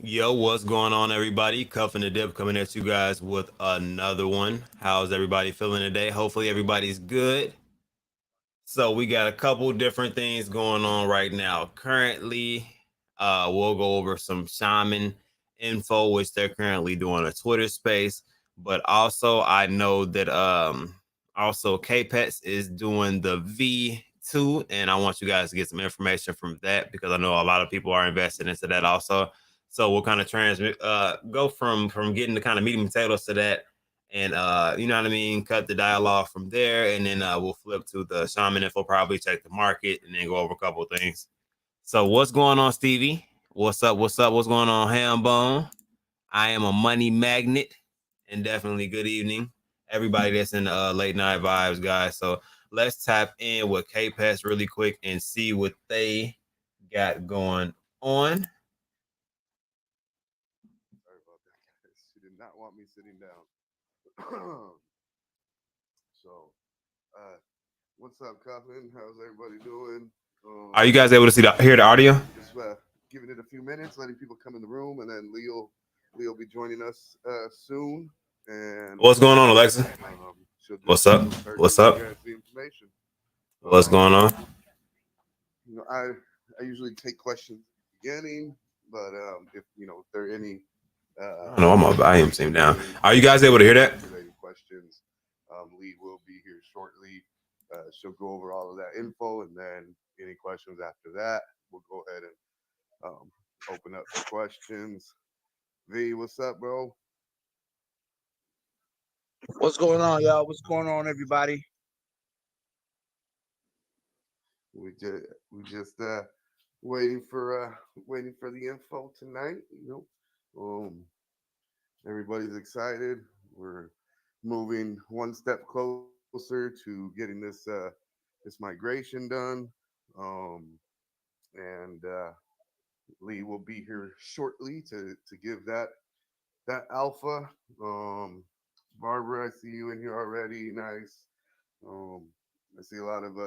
Yo, what's going on, everybody? Cuffing the Dip coming at you guys with another one. How's everybody feeling today? Hopefully, everybody's good. So, we got a couple different things going on right now. Currently, we'll go over some shaman info, which they're currently doing a Twitter space. But also, I know that also K-Pets is doing the V2, and I want you guys to get some information from that because I know a lot of people are invested into that also. So we'll kind of go from getting the kind of meat and potatoes to that, and you know what I mean, cut the dialogue from there, and then we'll flip to the shaman info, probably check the market, and then go over a couple of things. So what's going on, Stevie? What's up? What's going on, Hambone? I am a money magnet, and definitely good evening, everybody that's in late night vibes, guys. So let's tap in with K-Pets really quick and see what they got going on. Sorry about that, guys. She did not want me sitting down. So, what's up, Coffin? How's everybody doing? Are you guys able to hear the audio? Just giving it a few minutes, letting people come in the room, and then Leo will be joining us soon. And what's going on, Alexa? What's up? What's up? The information. What's going on? You know, I usually take questions at the beginning, but if there are any. No, my volume seemed down. Are you guys able to hear that? Questions. Lee will be here shortly. She'll go over all of that info, and then any questions after that, we'll go ahead and open up for questions. V, what's up, bro? What's going on, y'all? What's going on, everybody? We just waiting for the info tonight. Everybody's excited. We're moving one step closer to getting this migration done. And Lee will be here shortly to give that alpha. Barbara, I see you in here already. Nice. I see a lot of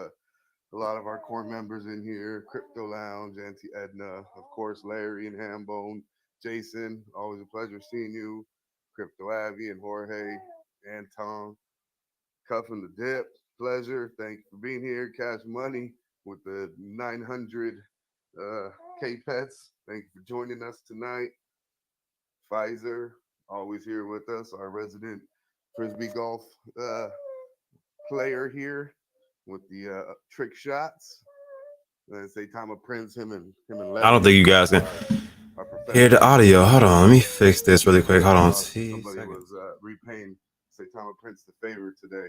our core members in here. Crypto Lounge, Auntie Edna, of course, Larry and Hambone. Jason, always a pleasure seeing you. Crypto Abby and Jorge, Anton, Cuffing the Dip, pleasure. Thank you for being here. Cash Money with the 900 K-Pets. Thank you for joining us tonight. Pfizer, always here with us, our resident Frisbee golf player here with the trick shots. And say Tama Prince, him and I don't think you guys can hear the audio. Hold on, let me fix this really quick. Hold on. Somebody was repaying Saitama Prince the favor today.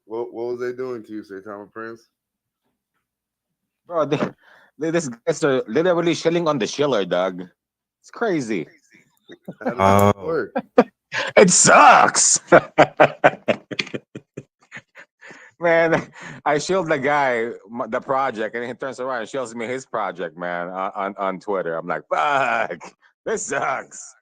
What was they doing to you, Saitama Prince? Bro, these guys are literally shilling on the shiller, dog. It's crazy. How does that work? It sucks. Man, I shilled the guy, the project, and he turns around and shows me his project, man, on Twitter. I'm like, fuck, this sucks.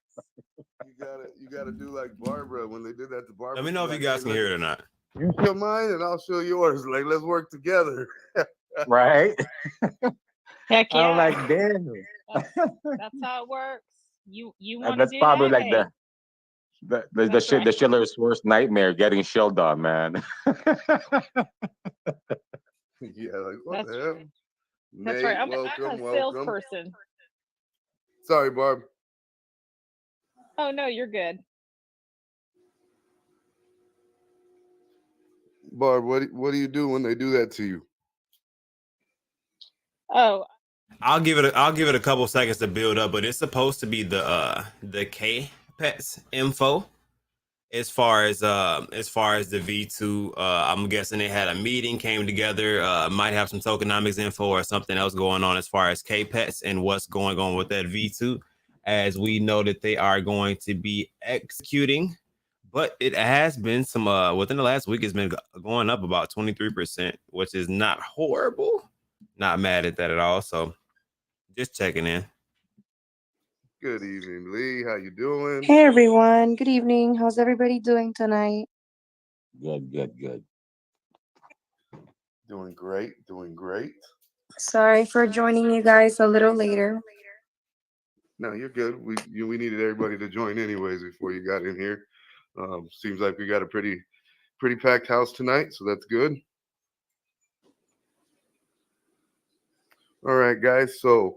You gotta do like Barbara when they did that to Barbara. Let me know if you guys can hear it or not. You show mine and I'll show yours. Like, let's work together. Right? Heck yeah. I'm like, damn. That's how it works. You And want to that's do probably that? like Hey, the that's right. the Schiller's worst nightmare, getting shilled on, man. Yeah, like what That's the hell? That's Nate, right. I'm welcome, a welcome. salesperson. Sorry, Barb. Oh no, you're good. Barb, what do you do when they do that to you? Oh, I'll give it a couple seconds to build up, but it's supposed to be the K Pets info. As far as the V2, I'm guessing they had a meeting, came together, might have some tokenomics info or something else going on as far as K Pets and what's going on with that V2. As we know that they are going to be executing, but it has been some within the last week, it's been going up about 23%, which is not horrible. Not mad at that at all. So just checking in. Good evening, Lee. How you doing? Hey everyone, good evening. How's everybody doing tonight? Good, good, good. Doing great, doing great. Sorry for joining you guys a little later. No, you're good. We needed everybody to join anyways before you got in here. Seems like we got a pretty packed house tonight, so that's good. All right, guys. So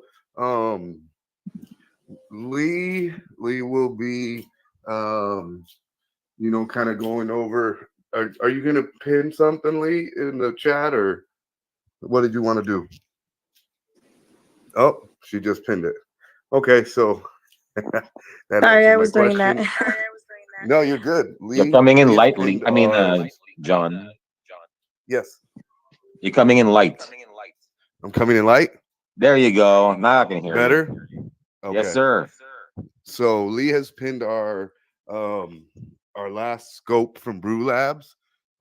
Lee will be kind of going over. Are you gonna pin something, Lee, in the chat, or what did you want to do? Oh, she just pinned it. Okay, so that Sorry, I answered my was doing question. that. No, you're good. Lee, You're coming in Lee has lightly. pinned I mean, our- John, yes, you're coming in light. I'm coming in light. There you go. Now I can hear you. Better. Okay. Yes, sir. So Lee has pinned our last scope from Brew Labs.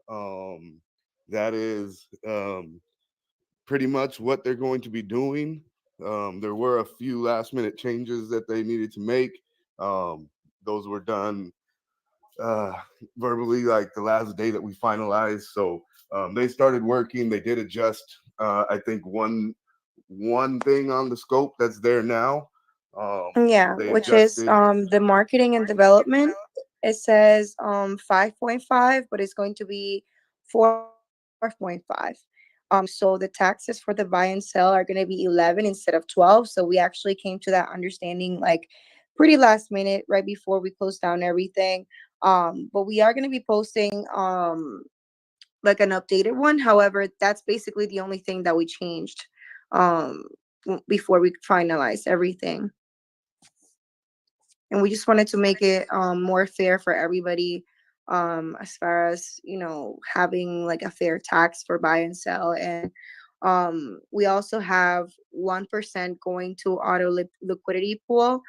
That is pretty much what they're going to be doing. There were a few last minute changes that they needed to make. Those were done verbally, like the last day that we finalized. So they started working. They did adjust, I think, one thing on the scope that's there now. Yeah, They which is adjusted. the marketing and development. It says 5.5, but it's going to be 4.5. So the taxes for the buy and sell are going to be 11 instead of 12. So we actually came to that understanding like pretty last minute, right before we closed down everything. But we are going to be posting like an updated one. However, that's basically the only thing that we changed before we finalized everything. And we just wanted to make it more fair for everybody, as far as having like a fair tax for buy and sell. And we also have 1% going to auto liquidity pool.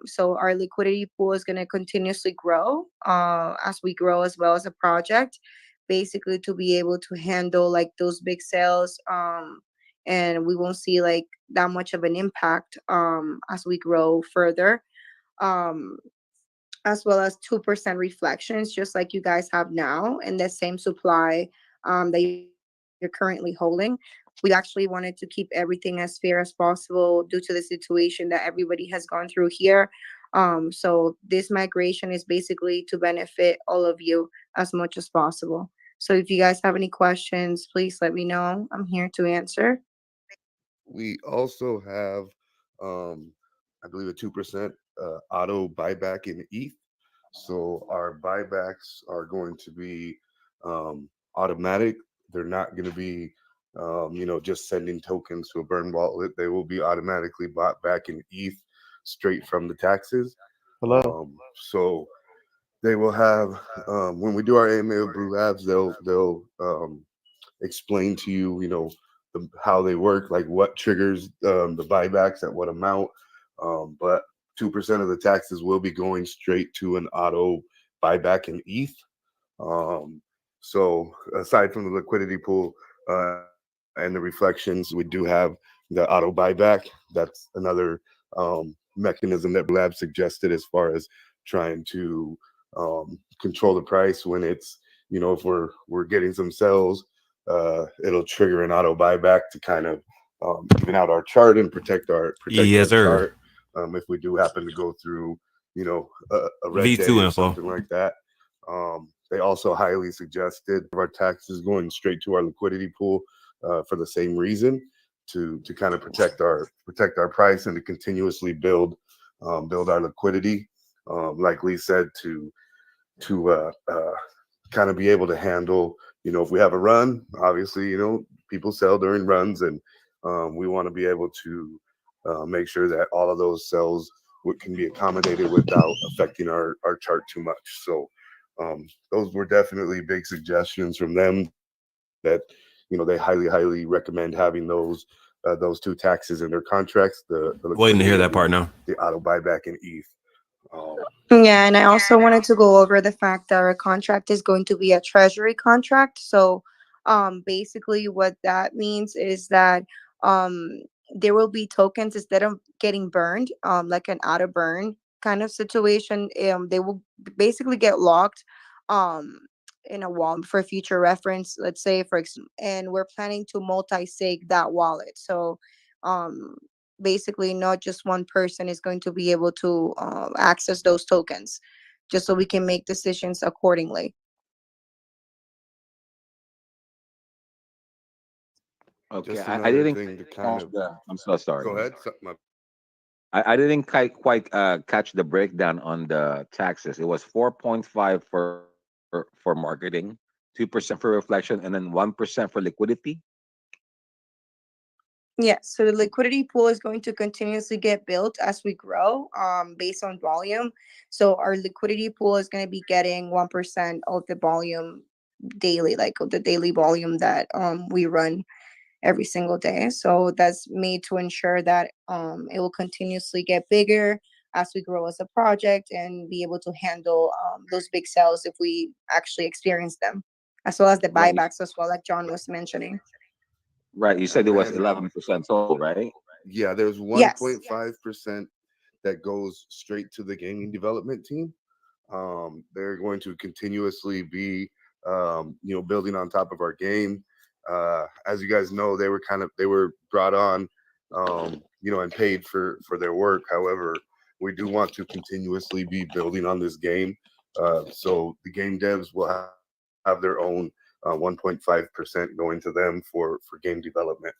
So our liquidity pool is going to continuously grow as we grow, as well as a project, basically to be able to handle like those big sales. And we won't see like that much of an impact as we grow further. As well as 2% reflections, just like you guys have now, and the same supply that you're currently holding. We actually wanted to keep everything as fair as possible due to the situation that everybody has gone through here. So this migration is basically to benefit all of you as much as possible. So if you guys have any questions, please let me know. I'm here to answer. We also have, I believe, a 2% auto buyback in ETH. So our buybacks are going to be automatic. They're not going to be, just sending tokens to a burn wallet. They will be automatically bought back in ETH straight from the taxes. Hello. So they will have, when we do our AMA with Brew Labs, they'll explain to you, how they work, like what triggers the buybacks at what amount. But 2% of the taxes will be going straight to an auto buyback in ETH. So aside from the liquidity pool and the reflections, we do have the auto buyback. That's another mechanism that Lab suggested as far as trying to control the price when it's if we're getting some sells, it'll trigger an auto buyback to kind of even out our chart and protect our Yes, sir. chart. If we do happen to go through, a red day V2 or info. something like that. They also highly suggested our taxes going straight to our liquidity pool for the same reason, to kind of protect our price and to continuously build our liquidity. Like Lee said, to kind of be able to handle, if we have a run, obviously, people sell during runs, and we want to be able to make sure that all of those sells can be accommodated without affecting our chart too much. So those were definitely big suggestions from them, that they highly recommend having those two taxes in their contracts. The Waiting to hear liquidity that part and now. the auto buyback and ETH. Yeah, and I also wanted to go over the fact that our contract is going to be a treasury contract. So, basically, what that means is that there will be tokens instead of getting burned, like an auto burn kind of situation. They will basically get locked, um, in a wallet for future reference. Let's say, and we're planning to multi-sig that wallet. So, um, basically not just one person is going to be able to access those tokens, just so we can make decisions accordingly. Okay, Just I another didn't thing to catch kind of I'm so sorry. go I'm ahead. sorry. I didn't quite catch the breakdown on the taxes. It was 4.5 for marketing, 2% for reflection, and then 1% for liquidity. Yes, so the liquidity pool is going to continuously get built as we grow, based on volume. So our liquidity pool is going to be getting 1% of the volume daily, like of the daily volume that we run every single day. So that's made to ensure that it will continuously get bigger as we grow as a project, and be able to handle those big sales if we actually experience them, as well as the Right. buybacks as well, like John was mentioning. Right. You said And it was then 11% total, right? yeah, there's Yes. 1.5% that goes straight to the gaming development team. They're going to continuously be building on top of our game. As you guys know, they were brought on and paid for their work. However, we do want to continuously be building on this game. So the game devs will have their own 1.5% going to them for game development.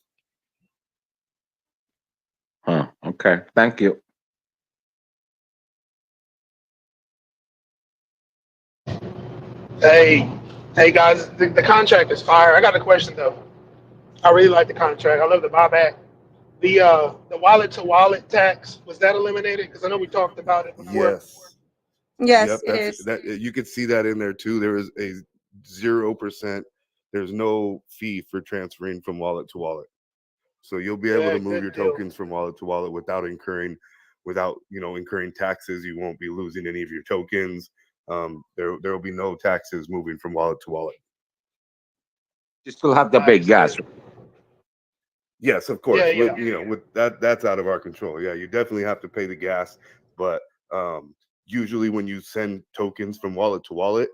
Huh. Okay. Thank you. Hey, hey guys, the contract is fire. I got a question though. I really like the contract. I love the buyback. The wallet to wallet tax, was that eliminated? Because I know we talked about it before. Yes. Yes, Yep, it is. you could see that in there too. There is a 0%. There's no fee for transferring from wallet to wallet. So you'll be able Yeah, to move good your deal. tokens from wallet to wallet without incurring taxes. You won't be losing any of your tokens. There will be no taxes moving from wallet to wallet. You still have the big gas. Yes, of Yeah, course. yeah. With that's out of our control. Yeah, you definitely have to pay the gas, but usually when you send tokens from wallet to wallet,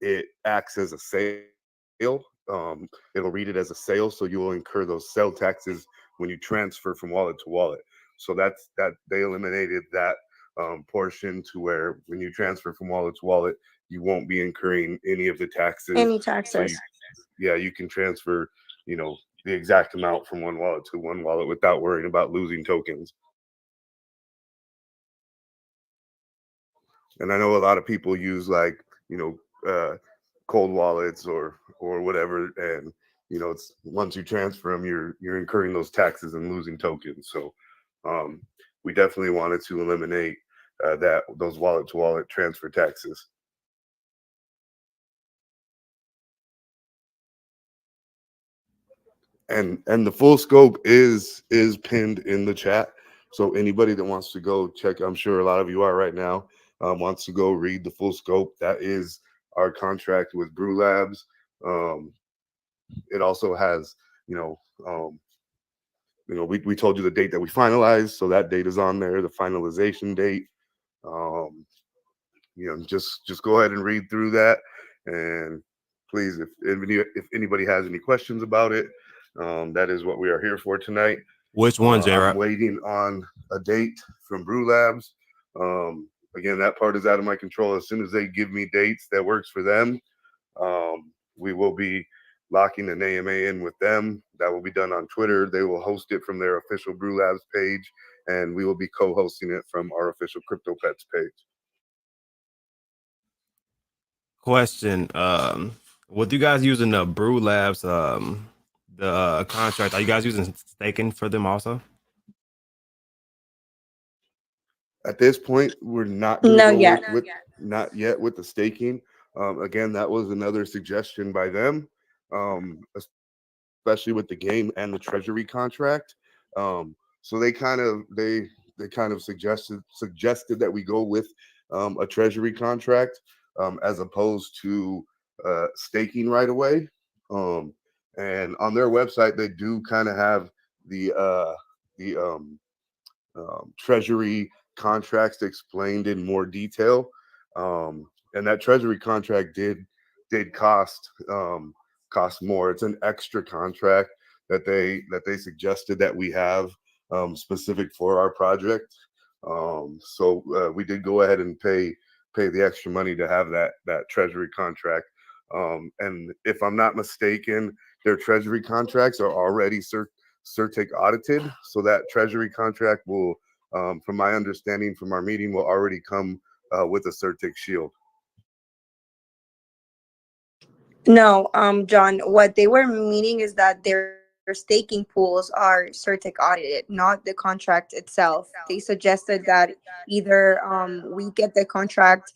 it acts as a sale. It'll read it as a sale, so you will incur those sale taxes when you transfer from wallet to wallet. So that they eliminated that portion, to where when you transfer from wallet to wallet, you won't be incurring any of the taxes. Any So taxes. you can transfer, the exact amount from one wallet to one wallet without worrying about losing tokens. And I know a lot of people use cold wallets or whatever, and it's once you transfer them, you're incurring those taxes and losing tokens. So we definitely wanted to eliminate those wallet to wallet transfer taxes. And the full scope is pinned in the chat. So anybody that wants to go check, I'm sure a lot of you are right now, wants to go read the full scope. That is our contract with Brew Labs. It also has, we told you the date that we finalized, so that date is on there, the finalization date. Just go ahead and read through that, and please, if anybody has any questions about it, that is what we are here for tonight. Which one, I'm J-Rock? waiting on a date from Brew Labs. Again, that part is out of my control. As soon as they give me dates that works for them, we will be locking an AMA in with them. That will be done on Twitter. They will host it from their official Brew Labs page, and we will be co-hosting it from our official Crypto Pets page. Question. With you guys using the Brew Labs, the contract, are you guys using staking for them also? At this point, we're not gonna No, go yet. not yet with the staking. Again, that was another suggestion by them, especially with the game and the treasury contract. So they kind of suggested that we go with a treasury contract as opposed to staking right away. And on their website, they do kind of have the treasury contracts explained in more detail. And that treasury contract did cost more. It's an extra contract that they suggested that we have specific for our project. So we did go ahead and pay the extra money to have that treasury contract. And if I'm not mistaken, their treasury contracts are already CertiK audited. So that treasury contract will, from my understanding from our meeting, will already come with a CertiK shield. No, John, what they were meaning is that their staking pools are CertiK audited, not the contract itself. They suggested that either we get the contract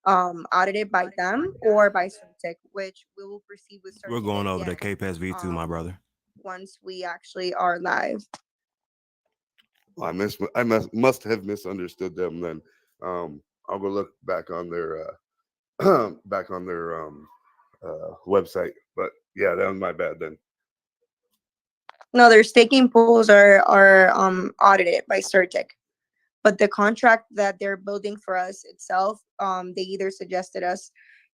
audited by them or by CertiK, which we will proceed with We're CertiK going over the again, KPS V2, my brother. once we actually are live. I must have misunderstood them then. I'll go look back on their website. But yeah, that was my bad then. No, their staking pools are audited by CertiK, but the contract that they're building for us itself, they either suggested us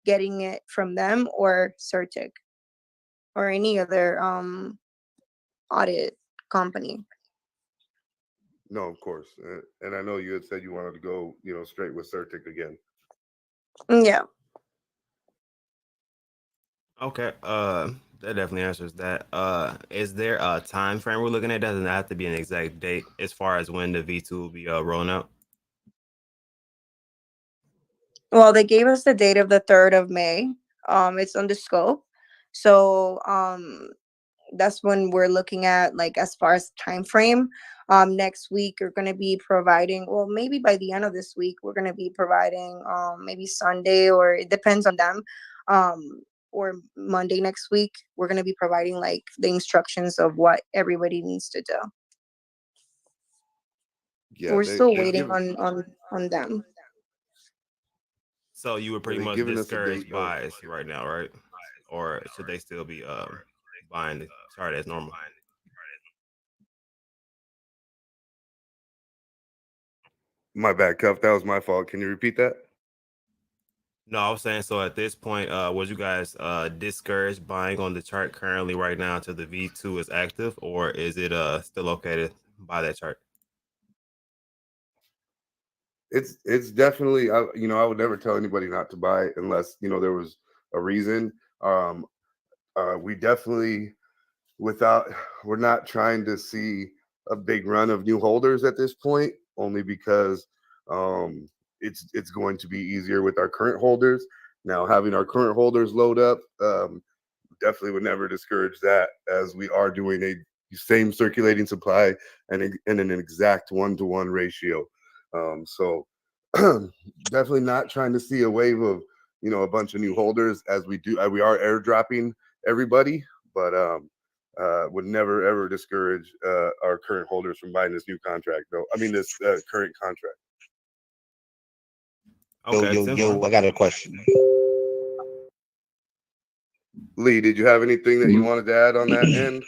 getting it from them or CertiK or any other audit company. No, of course. And I know you had said you wanted to go, straight with CertiK again. Yeah. Okay. That definitely answers that. Is there a time frame we're looking at? Doesn't have to be an exact date as far as when the V2 will be rolling out. Well, they gave us the date of the 3rd of May. It's on the scope. So that's when we're looking at, like, as far as time frame. Next week we're going to be providing, well, maybe by the end of this week we're going to be providing maybe Sunday, or it depends on them, or Monday next week we're going to be providing like the instructions of what everybody needs to do. Yeah, We're still waiting on them. So you were pretty they've much given us a discouraged date, buys right now, right? Or should they still be buying the chart as normal? My bad, Cuff. That was my fault. Can you repeat that? No, I was saying, so at this point, was you guys discouraged buying on the chart currently right now until the V2 is active, or is it still okay to buy that chart? It's definitely, I would never tell anybody not to buy it unless there was a reason. We definitely, we're not trying to see a big run of new holders at this point, only because it's going to be easier with our current holders. Now, having our current holders load up definitely would never discourage that, as we are doing a same circulating supply and an exact 1-to-1 ratio. So definitely not trying to see a wave of a bunch of new holders, as we are airdropping everybody, but would never ever discourage our current holders from buying this new contract, though. I mean, this current contract. Okay, Yo, I got a question. Lee, did you have anything that you wanted to add on that end?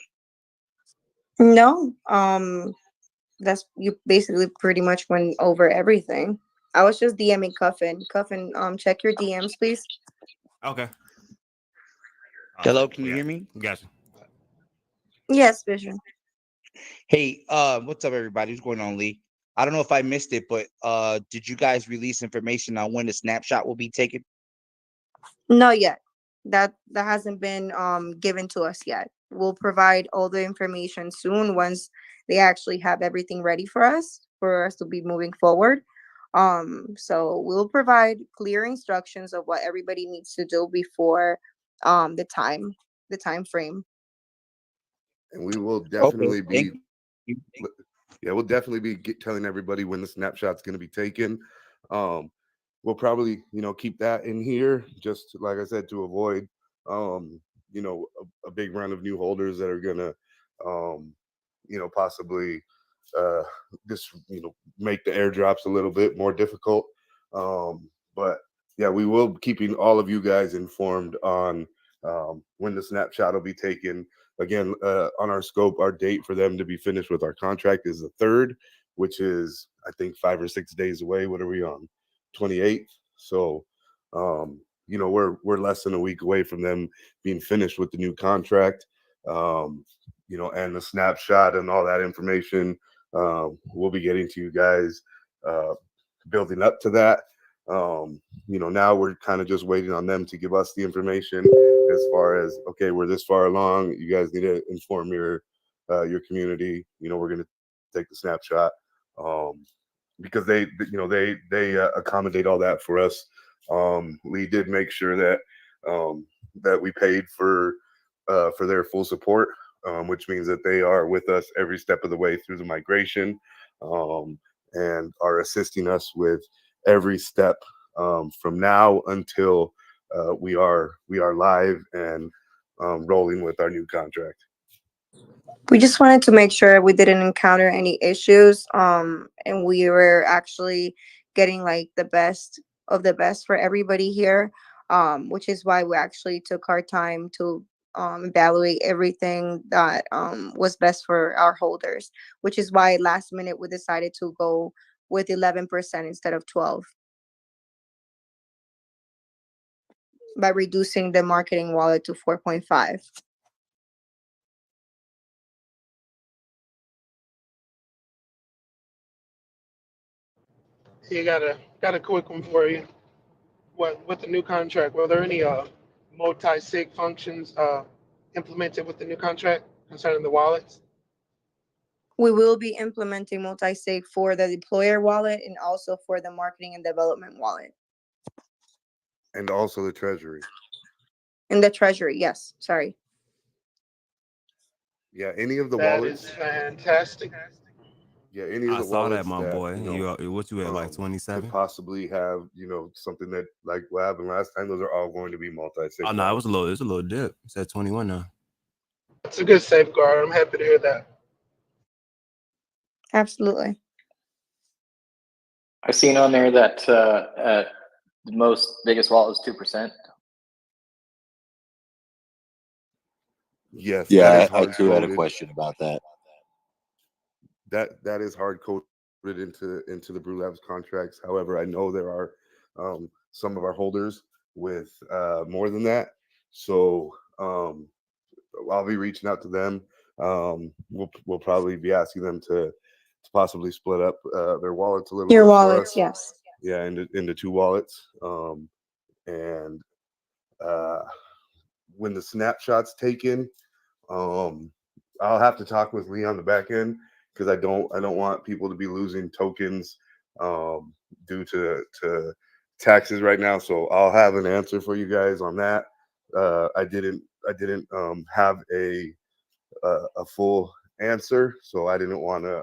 No, that's, you basically pretty much went over everything. I was just DMing Cuffin. Cuffin, check your DMs, please. Okay. Hello, Awesome. can you hear me? Gotcha. Yes, Vision. Hey, what's up, everybody? What's going on, Lee? I don't know if I missed it, but did you guys release information on when the snapshot will be taken? Not yet. That hasn't been given to us yet. We'll provide all the information soon once they actually have everything ready for us to be moving forward. So we'll provide clear instructions of what everybody needs to do before the time frame. And we will Okay, definitely thank be you. yeah, we'll definitely be telling everybody when the snapshot's going to be taken. Um, we'll probably, keep that in here, just like I said, to avoid, a big run of new holders that are going to, possibly uh, just, make the airdrops a little bit more difficult. But yeah, we will be keeping all of you guys informed on when the snapshot will be taken. Again, on our scope, our date for them to be finished with our contract is the 3rd, which is, I think, 5 or 6 days away. What are we on? 28th. So, we're less than a week away from them being finished with the new contract. And the snapshot and all that information we'll be getting to you guys building up to that. Now we're kind of just waiting on them to give us the information as far as, okay, we're this far along. You guys need to inform your community. We're going to take the snapshot because they accommodate all that for us. Lee did make sure that that we paid for their full support, which means that they are with us every step of the way through the migration and are assisting us with every step from now until we are live and rolling with our new contract. We just wanted to make sure we didn't encounter any issues, and we were actually getting like the best of the best for everybody here, which is why we actually took our time to evaluate everything that was best for our holders, which is why last minute we decided to go with 11% instead of 12 by reducing the marketing wallet to 4.5. You got a quick one for you. What with the new contract? Were there any multi-sig functions implemented with the new contract concerning the wallets? We will be implementing multi-sig for the deployer wallet and also for the marketing and development wallet. And also the treasury. In the treasury, yes. Sorry. Yeah, any of the That wallets. is fantastic. Yeah, any of I the saw wallets that, my that boy. What you at, like could 27? possibly have something that like what happened last time. Those are all going to be multi-sig. Oh no, it was a little dip. It's at 21 now. It's a good safeguard. I'm happy to hear that. Absolutely. I've seen on there that the most biggest wallet is 2%. Yes, that Yeah, is I hard too had a coded. question about that. That is hard coded into the Brew Labs contracts. However, I know there are some of our holders with more than that. So I'll be reaching out to them. We'll probably be asking them to possibly split up their wallets a little Your bit for wallets, us. yes. Yeah, into 2 wallets. And when the snapshot's taken, I'll have to talk with Lee on the back end because I don't want people to be losing tokens due to taxes right now. So I'll have an answer for you guys on that. I didn't have a full answer, so I didn't want to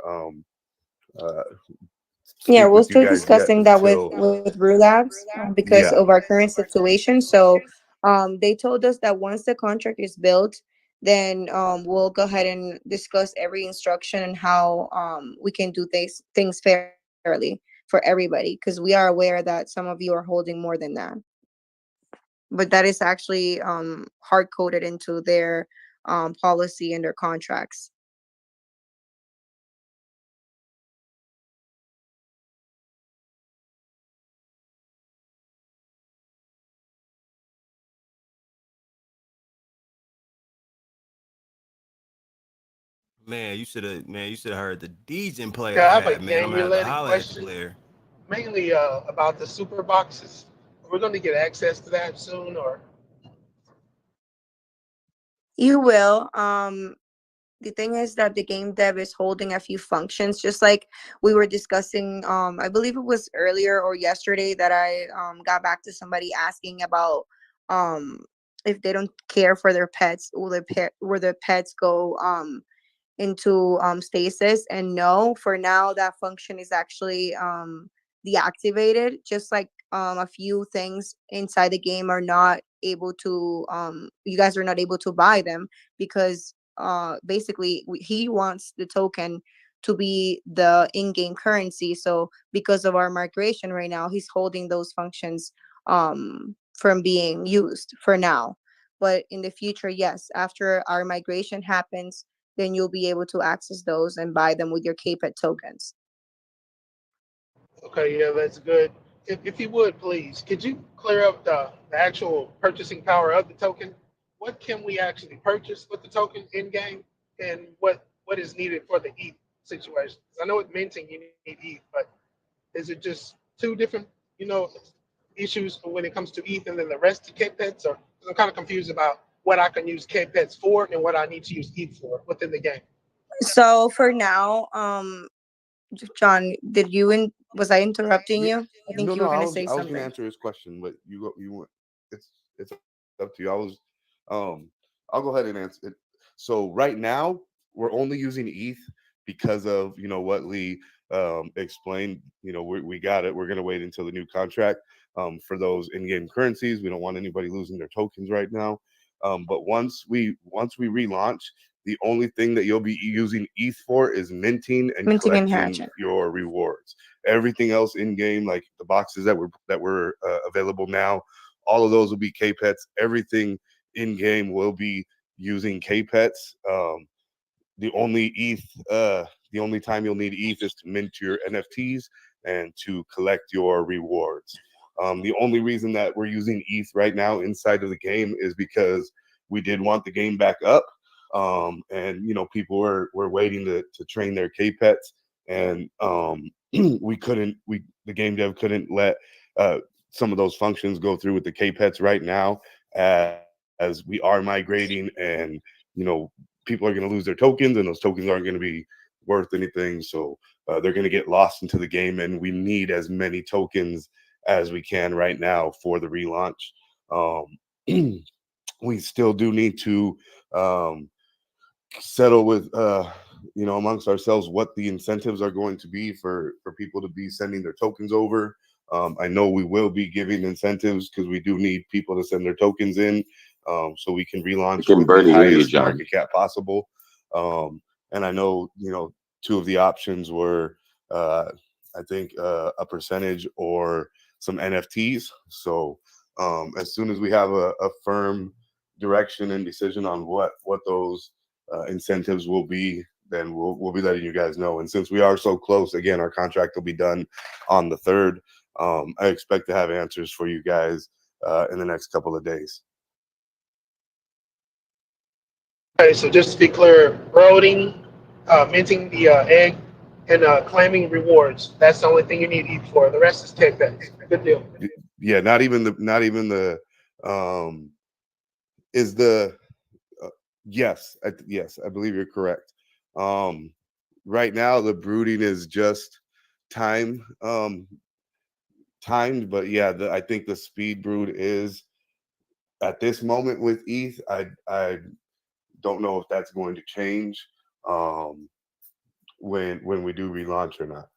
Yeah, speak we're with you still guys yet discussing that with Brew Labs because yeah. of our current situation. So they told us that once the contract is built, then we'll go ahead and discuss every instruction and how we can do things fairly for everybody, because we are aware that some of you are holding more than that. But that is actually hard coded into their policy and their contracts. Man, you should have heard the Degen player Yeah, I I have a had, man. I'm gonna have to game-related holler at the question, player. mainly about the super boxes. We're going to get access to that soon, or You will. The thing is that the game dev is holding a few functions, just like we were discussing. I believe it was earlier or yesterday that I got back to somebody asking about um if they don't care for their pets, will their pets go into stasis. And no, for now that function is actually deactivated, just like a few things inside the game are not able to you guys are not able to buy them because basically he wants the token to be the in-game currency. So because of our migration right now, he's holding those functions from being used for now. But in the future, yes, after our migration happens, then you'll be able to access those and buy them with your KPET tokens. okay, yeah, that's good. If you would, please, could you clear up the actual purchasing power of the token? What can we actually purchase with the token in game, and what is needed for the ETH situation? 'Cause I know with minting you need ETH, but is it just two different, you know, issues when it comes to ETH and then the rest to KPETs? Or 'cause I'm kind of confused about what I can use KPETs for and what I need to use ETH for within the game. So for now, John, did you was I interrupting Yeah, you? I think no, you no. were I gonna was say I was gonna something. answer his question, but you went. It's up to you. Um I'll go ahead and answer it. So right now we're only using ETH because of what Lee explained. We got it. We're gonna wait until the new contract for those in-game currencies. We don't want anybody losing their tokens right now. But once we relaunch, the only thing that you'll be using ETH for is minting and Minting and collecting hatching. your rewards. Everything else in game, like the boxes that were available now, all of those will be KPETs. Everything in game will be using KPETs. The only the only time you'll need ETH is to mint your NFTs and to collect your rewards. The only reason that we're using ETH right now inside of the game is because we did want the game back up. And people were waiting to train their KPETs, and the game dev couldn't let uh, some of those functions go through with the KPETs right now, as we are migrating, and you know people are going to lose their tokens, and those tokens aren't going to be worth anything. So they're going to get lost into the game, and we need as many tokens as we can right now for the relaunch. Um, we still do need to um, settle with amongst ourselves what the incentives are going to be for people to be sending their tokens over. I know we will be giving incentives because we do need people to send their tokens in, so we can We relaunch can with the barely hear you, highest John. market cap possible. And I know two of the options were I think a percentage or some NFTs. So as soon as we have a firm direction and decision on what those incentives will be, then we'll be letting you guys know. And since we are so close, again, our contract will be done on the 3rd. I expect to have answers for you guys in the next couple of days. Okay, so just to be clear, roading, minting the egg, and claiming rewards. That's the only thing you need ETH for. The rest is KPETs. Good deal. Yeah, not even the is the yes, I believe you're correct. Right now the brooding is just time timed, but yeah, I think the speed brood is at this moment with ETH. I don't know if that's going to change um, when we do relaunch or not.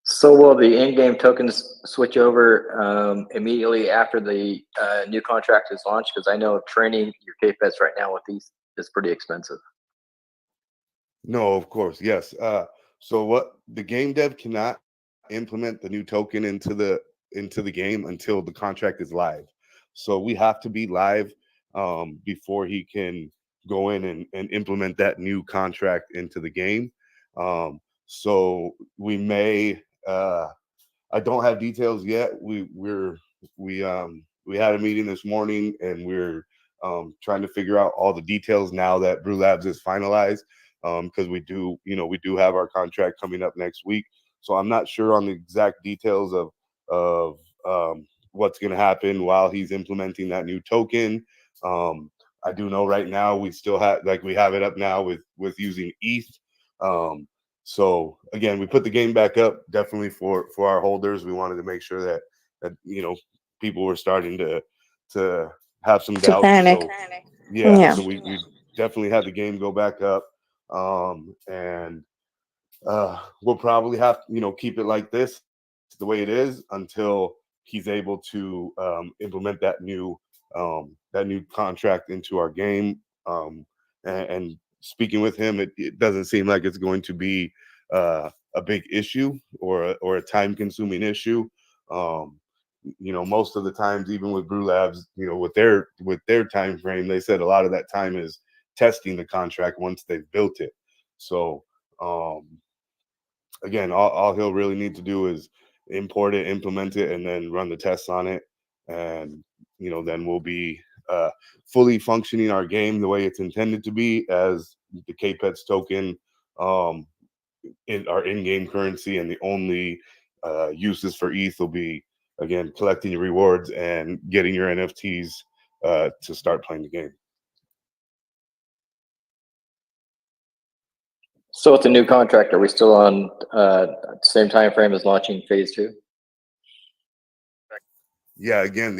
So will the in-game tokens switch over immediately after the new contract is launched? Because I know training your KPETs right now with these is pretty expensive. No, of course, yes. So what the game dev cannot implement the new token into the game until the contract is live. So we have to be live before he can go in and implement that new contract into the game. So we may I don't have details yet. We had a meeting this morning, and we're trying to figure out all the details now that Brew Labs is finalized. Because we do have our contract coming up next week. So I'm not sure on the exact details of what's going to happen while he's implementing that new token. I do know right now we still have we have it up now with using ETH. So again, we put the game back up definitely for our holders. We wanted to make sure that people were starting to have some To doubts. panic. So Yeah. so we definitely had the game go back up. And we'll probably have to, keep it like this, the way it is, until he's able to implement that new contract into our game. And speaking with him, it doesn't seem like it's going to be a big issue or a time-consuming issue. Most of the times, even with Brew Labs, with their time frame, they said a lot of that time is testing the contract once they've built it. So again, all he'll really need to do is import it, implement it, and then run the tests on it. And then we'll be fully functioning our game the way it's intended to be, as the KPETS token in our in-game currency, and the only uses for ETH will be, again, collecting your rewards and getting your NFTs to start playing the game. So with the new contract, are we still on same time frame as launching phase 2? Yeah, again,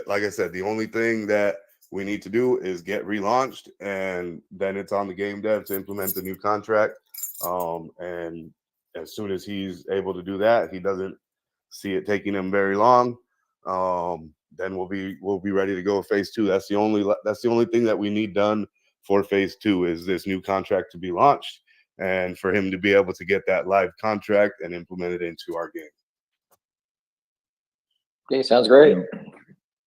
like I said, the only thing that we need to do is get relaunched, and then it's on the game dev to implement the new contract. And as soon as he's able to do that, he doesn't see it taking him very long. Then we'll be ready to go with phase 2. That's the only thing that we need done for phase 2 is this new contract to be launched, and for him to be able to get that live contract and implement it into our game. Okay, sounds great.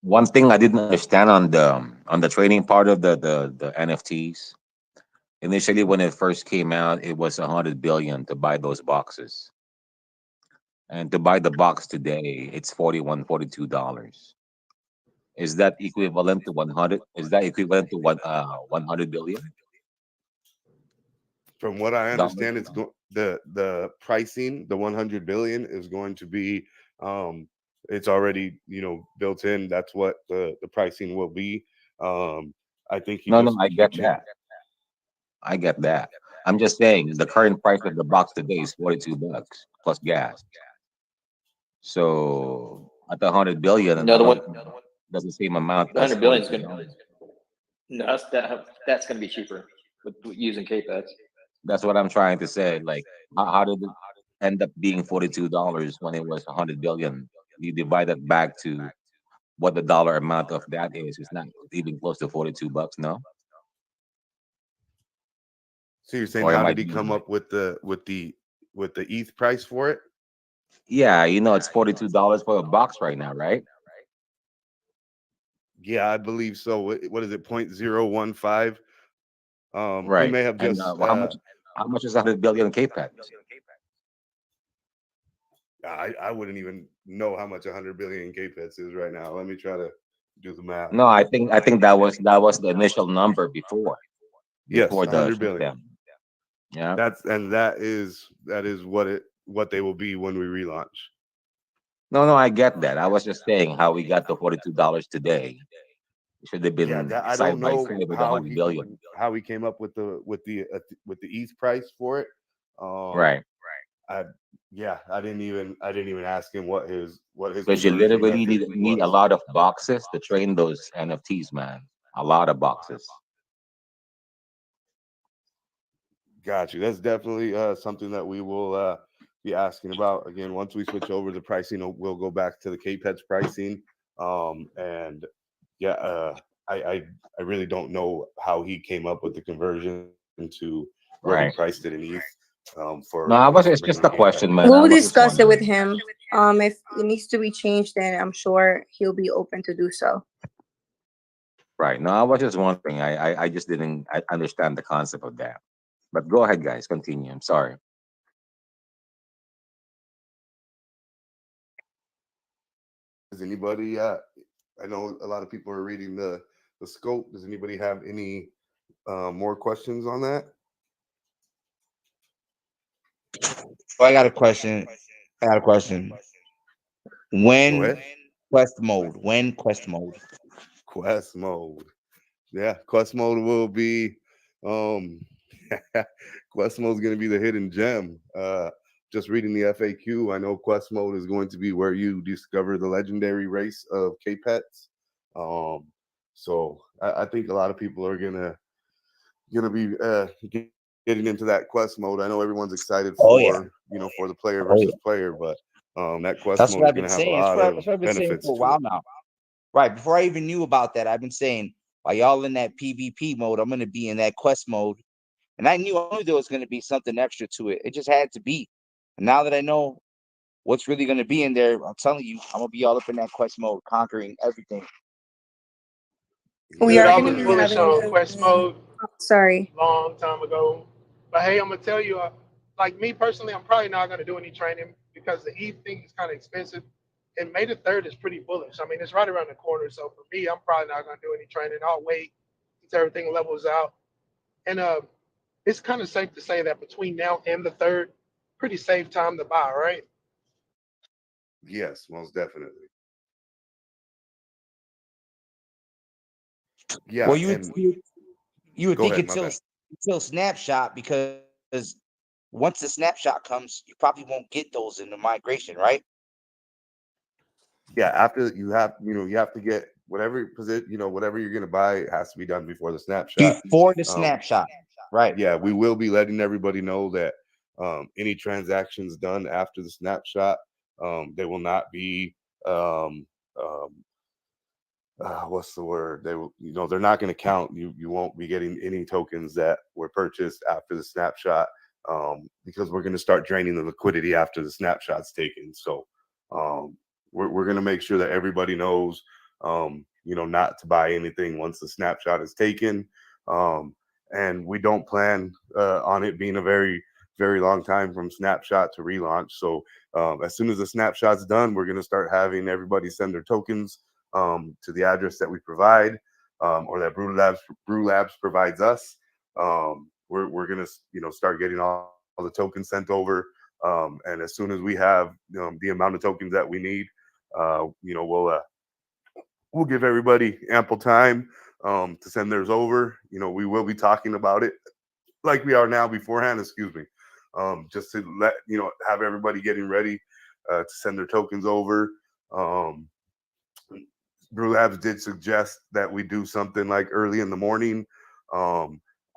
One thing I didn't understand on the trading part of the NFTs. Initially, when it first came out, it was 100 billion to buy those boxes, and to buy the box today, it's $42. Is that equivalent to 100? Is that equivalent to 100 billion? From what I dollars? understand, it's the pricing, the 100 billion is going to be it's already built in. That's what the pricing will be. I think No, I get that. I get that. I'm just saying the current price of the box today is $42 plus gas. So at 100 billion, Another one. that's the same amount. 100 billion is going to. No, that's going to be cheaper with using KPETs. That's what I'm trying to say. Like, how did it end up being $42 when it was 100 billion? You divide that back to what the dollar amount of that is. It's not even close to $42. No. So you're saying, Or am how I did he doing come it? up with the ETH price for it? Yeah, it's $42 for a box right now, right? Yeah, I believe so. What is it? 0.015. He Right. may have And just. how much is 100 billion KPET? I wouldn't even know how much 100 billion KPETs is right now. Let me try to do the math. No, I think that was the initial number before Yes, the 100 billion. shutdown. Yeah. That is what they will be when we relaunch. No, I get that. I was just saying how we got to $42 today. It should have Yeah, been I side don't by know side with how 100 billion. he came up with the ETH price for it. Right. I didn't even ask him what his Because you conversion literally method need a was. lot of boxes to train those NFTs, man. A lot of boxes. Got you. That's definitely something that we will be asking about. Again, once we switch over the pricing, we'll go back to the KPETS pricing. And yeah, I really don't know how he came up with the conversion to what he Right. priced it in ETH. No, it's just a question, man. I We'll was just discuss it with wondering. him. If it needs to be changed, then I'm sure he'll be open to do so. Right. No, I was just wondering. I just didn't understand the concept of that. But go ahead, guys. Continue. I'm sorry. Does anybody? I know a lot of people are reading the scope. Does anybody have any more questions on that? Oh, I got a question. Go When ahead. quest mode? When quest mode? Quest mode. Yeah, quest mode will be um quest mode is going to be the hidden gem. Just reading the FAQ, I know quest mode is going to be where you discover the legendary race of K-Pets. So I think a lot of people are gonna be getting into that quest mode. I know everyone's excited Oh yeah. for for the player Oh yeah. versus player, but that quest That's mode what is I've been going to have a saying. lot That's of what I've been saying benefits for a to while it. now. Right. Before I even knew about that, I've been saying, while y'all in that PvP mode, I'm gonna be in that quest mode. And I knew there was gonna be something extra to it. It just had to be. And now that I know what's really gonna be in there, I'm telling you, I'm gonna be all up in that quest mode, conquering everything. We Dude, are I Yes, going to was be sir. bullish having on Quest Mode sorry. long time ago. But hey, I'm gonna tell you, like me personally, I'm probably not gonna do any training because the Eve thing is kind of expensive. And May the 3rd is pretty bullish. I mean, it's right around the corner. So for me, I'm probably not gonna do any training. I'll wait until everything levels out. And it's kind of safe to say that between now and the 3rd, pretty safe time to buy, right? Yes, most definitely. Yeah, Well, you and would you would go think ahead, my bad. until snapshot, because once the snapshot comes, you probably won't get those in the migration, right? Yeah, after you have, you have to get whatever position, whatever you're going to buy, it has to be done before the snapshot. Before the Um, snapshot. Right. yeah, we will be letting everybody know that any transactions done after the snapshot, they will not be um, um, what's the word? They will, they're not going to count. You won't be getting any tokens that were purchased after the snapshot, because we're going to start draining the liquidity after the snapshot's taken. So we're going to make sure that everybody knows, not to buy anything once the snapshot is taken. And we don't plan on it being a very, very long time from snapshot to relaunch. So as soon as the snapshot's done, we're going to start having everybody send their tokens to the address that we provide, or that Brew Labs provides us. We're gonna start getting all the tokens sent over, and as soon as we have the amount of tokens that we need, we'll give everybody ample time to send theirs over. We will be talking about it like we are now beforehand. Excuse me, just to have everybody getting ready to send their tokens over. Brew Labs did suggest that we do something like early in the morning.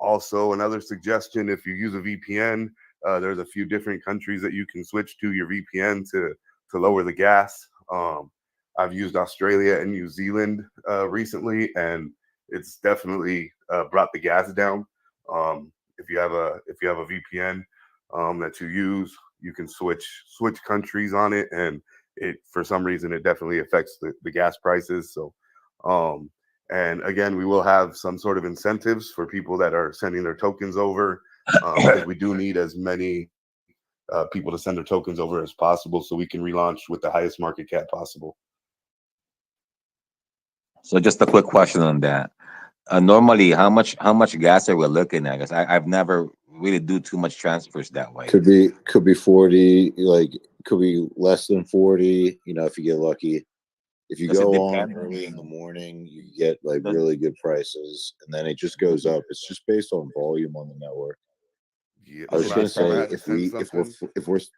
Also, another suggestion: if you use a VPN, there's a few different countries that you can switch to your VPN to lower the gas. I've used Australia and New Zealand recently, and it's definitely brought the gas down. If you have a VPN that you use, you can switch countries on it, and it, for some reason, it definitely affects the gas prices. So and again, we will have some sort of incentives for people that are sending their tokens over, because we do need as many people to send their tokens over as possible, so we can relaunch with the highest market cap possible. So just a quick question on that. Normally, how much gas are we looking at? Because I've never really do too much transfers that way. Could be 40, like could be less than 40, if you get lucky. If you Does it go on depend? early in the morning, you get like Does- really good prices, and then it just goes up. It's just based on volume on the network. Yeah, I was just gonna last time say, had to send something.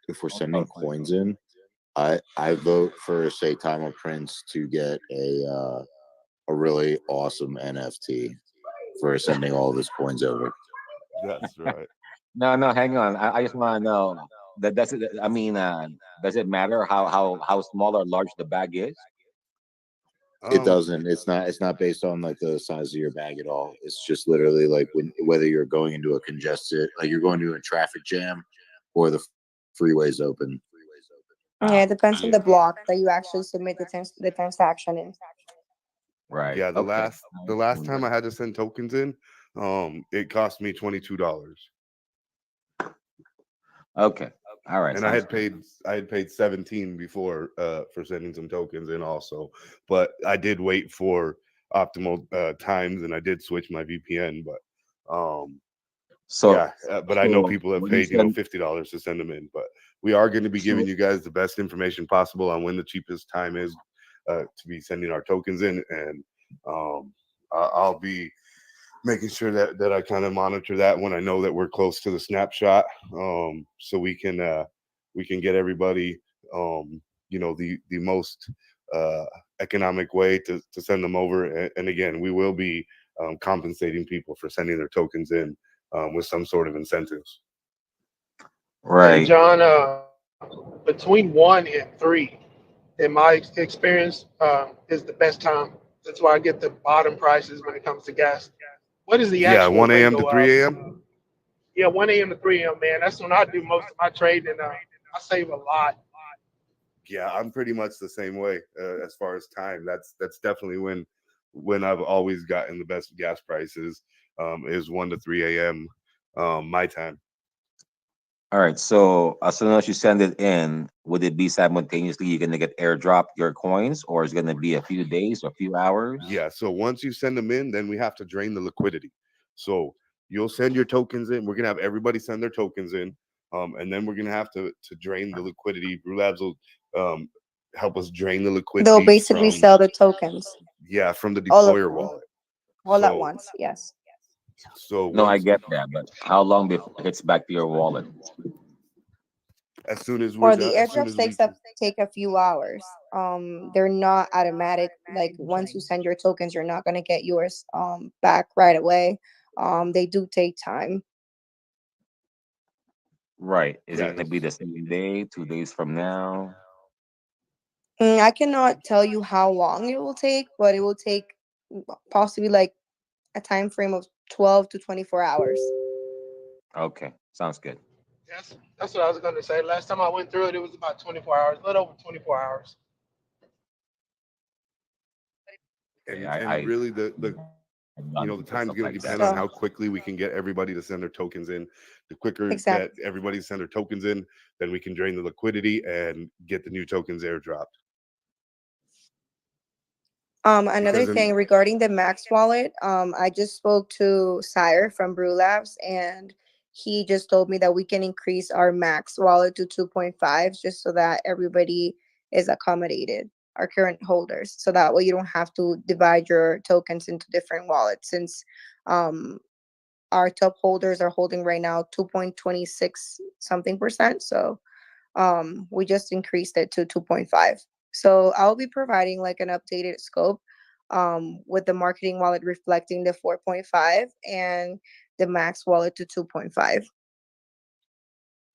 if we're sending coins in, I vote for, say, Time of Prince to get a really awesome NFT for sending all of his coins over. That's right. No, hang on. I just want to know that does it. I mean, does it matter how small or large the bag is? It doesn't. It's not based on like the size of your bag at all. It's just literally like whether you're going into a congested, like you're going to a traffic jam, or the freeway's open. Yeah, it depends on the block that you actually submit the transaction in. Right. Yeah, the Okay. last time I had to send tokens in, it cost me $22. Okay. All right, And I sounds had paid 17 before for sending some tokens in also, but I did wait for optimal times and I did switch my VPN, but so. yeah, but I know So people have when you paid, you know, send, $50 to send them in, but we are going to be giving so you guys the best information possible on when the cheapest time is to be sending our tokens in, and I'll be making sure that I kind of monitor that when I know that we're close to the snapshot, so we can get everybody, you know, the most uh, economic way to send them over. And again, we will be compensating people for sending their tokens in with some sort of incentives. Hey, right, John, between 1 and 3, in my experience, is the best time. That's why I get the bottom prices when it comes to gas. What is the Yeah, actual 1 rate a.m. to go 3 a.m. Yeah, 1 a.m. to 3 a.m., man. That's when I do most of my trading. I save a lot. Yeah, I'm pretty much the same way as far as time. That's definitely when I've always gotten the best gas prices, is 1 to 3 a.m. My time. all right. So as soon as you send it in, would it be simultaneously you're gonna get airdrop your coins, or is it gonna be a few days or a few hours? Yeah, so once you send them in, then we have to drain the liquidity. So you'll send your tokens in. We're gonna have everybody send their tokens in, and then we're gonna have to drain the liquidity. Brew Labs will um, help us drain the They'll liquidity basically from, sell the tokens, yeah, from the all of deployer them, wallet. all at So once. Yes. No, I once, get that, but how long before it gets back to your wallet? as soon as we're Or the done, as soon airdrops as we take a few hours. They're not automatic. Like once you send your tokens, you're not gonna get yours back right away. They do take time. Right. Is it yeah, gonna be the same day, 2 days from now? I cannot tell you how long it will take, but it will take possibly like a time frame of 12 to 24 hours. Okay, sounds good. That's what I was gonna say. Last time I went through it, it was about 24 hours, a little over 24 hours. Okay, and really the I've you gone know, the through time's stuff going to like depend that. on So how quickly we can get everybody to send their tokens in. The quicker that exactly. everybody send their tokens in, then we can drain the liquidity and get the new tokens airdropped. Another Because thing in regarding the Max wallet, I just spoke to Sire from Brew Labs, and he just told me that we can increase our Max wallet to 2.5 just so that everybody is accommodated, our current holders. So that way you don't have to divide your tokens into different wallets since um, our top holders are holding right now 2.26 something percent. So we just increased it to 2.5. So I'll be providing like an updated scope with the marketing wallet reflecting the 4.5 and the max wallet to 2.5.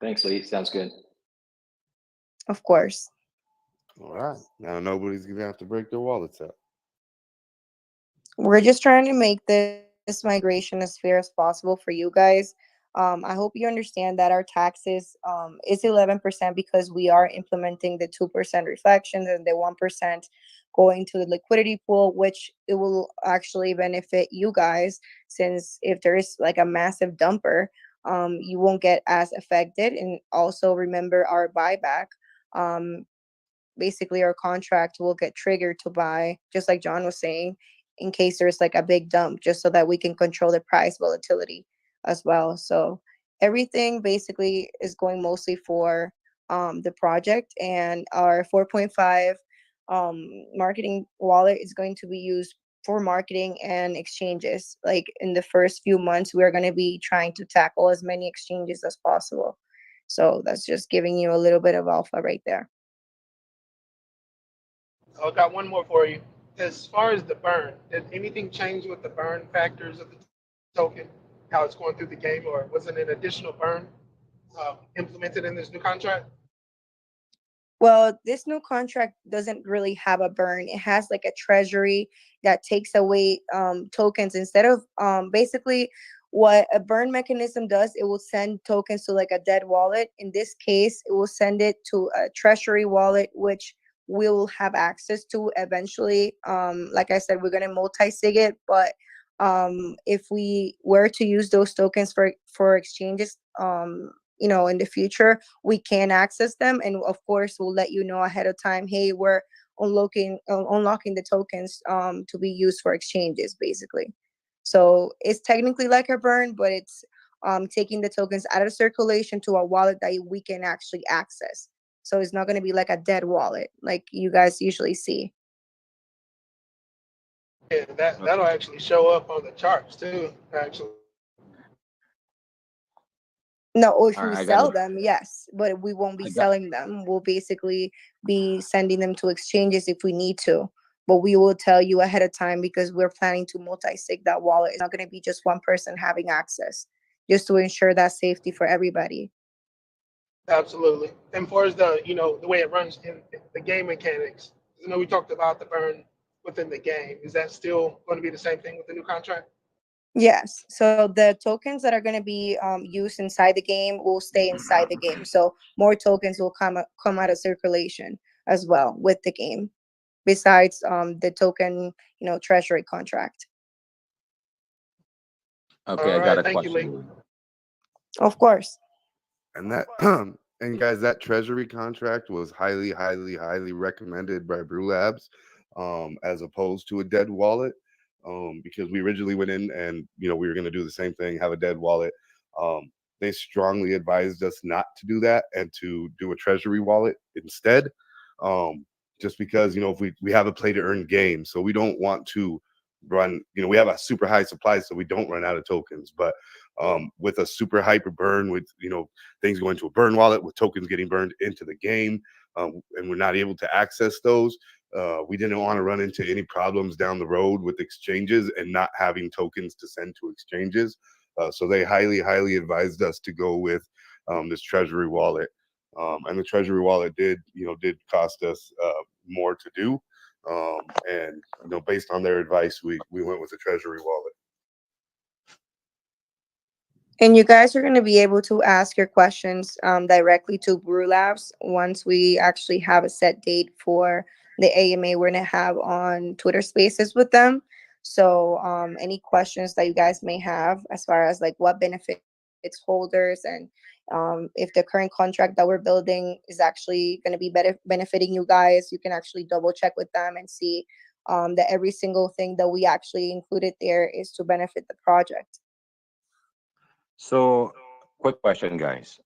Thanks, Lee. Sounds good. Of course. all right, now nobody's going to have to break their wallets out. We're just trying to make this migration as fair as possible for you guys. I hope you understand that our taxes is 11% because we are implementing the 2% reflections and the 1% going to the liquidity pool, which it will actually benefit you guys since if there is like a massive dumper, you won't get as affected. And also remember our buyback. Um, Basically our contract will get triggered to buy, just like John was saying, in case there's like a big dump, just so that we can control the price volatility as well. So everything basically is going mostly for the project, and our 4.5 marketing wallet is going to be used for marketing and exchanges. Like in the first few months, we're going to be trying to tackle as many exchanges as possible. So that's just giving you a little bit of alpha right there. I got one more for you. As far as the burn, did anything change with the burn factors of the token, how it's going through the game, or was it an additional burn implemented in this new contract? Well, this new contract doesn't really have a burn. It has like a treasury that takes away tokens instead of basically what a burn mechanism does. It will send tokens to like a dead wallet. In this case, it will send it to a treasury wallet, which we'll have access to eventually. Like I said, we're gonna multi-sig it, but if we were to use those tokens for exchanges, in the future, we can access them, and of course we'll let you know ahead of time, hey, we're unlocking the tokens to be used for exchanges, basically. So it's technically like a burn, but it's taking the tokens out of circulation to a wallet that we can actually access. So it's not going to be like a dead wallet like you guys usually see. Yeah, that'll actually show up on the charts too. Actually, No, or if All we right, I got sell it. them, yes, but we won't be I got. selling them. We'll basically be sending them to exchanges if we need to. But we will tell you ahead of time because we're planning to multi-sig that wallet. It's not going to be just one person having access, just to ensure that safety for everybody. absolutely. And far as the way it runs in the game mechanics, we talked about the burn within the game. Is that still going to be the same thing with the new contract? Yes. So the tokens that are going to be used inside the game will stay inside the game. So more tokens will come out of circulation as well with the game, besides the token, treasury contract. Okay, All I got right, a thank you, Lee. question. Of course. And that and guys, that treasury contract was highly, highly, highly recommended by Brew Labs, as opposed to a dead wallet. Because we originally went in and we were going to do the same thing, have a dead wallet. They strongly advised us not to do that and to do a treasury wallet instead. Just because if we have a play to earn game, so we don't want to run. We have a super high supply, so we don't run out of tokens. But with a super hyper burn, with things going to a burn wallet, with tokens getting burned into the game, and we're not able to access those. We didn't want to run into any problems down the road with exchanges and not having tokens to send to exchanges. So they highly, highly advised us to go with this treasury wallet. And the treasury wallet did cost us more to do. And based on their advice, we went with the treasury wallet. And you guys are going to be able to ask your questions directly to Brew Labs once we actually have a set date for the AMA we're going to have on Twitter Spaces with them. So any questions that you guys may have as far as like what benefits holders, and if the current contract that we're building is actually going to be benefiting you guys, you can actually double check with them and see that every single thing that we actually included there is to benefit the project. So, quick question, guys.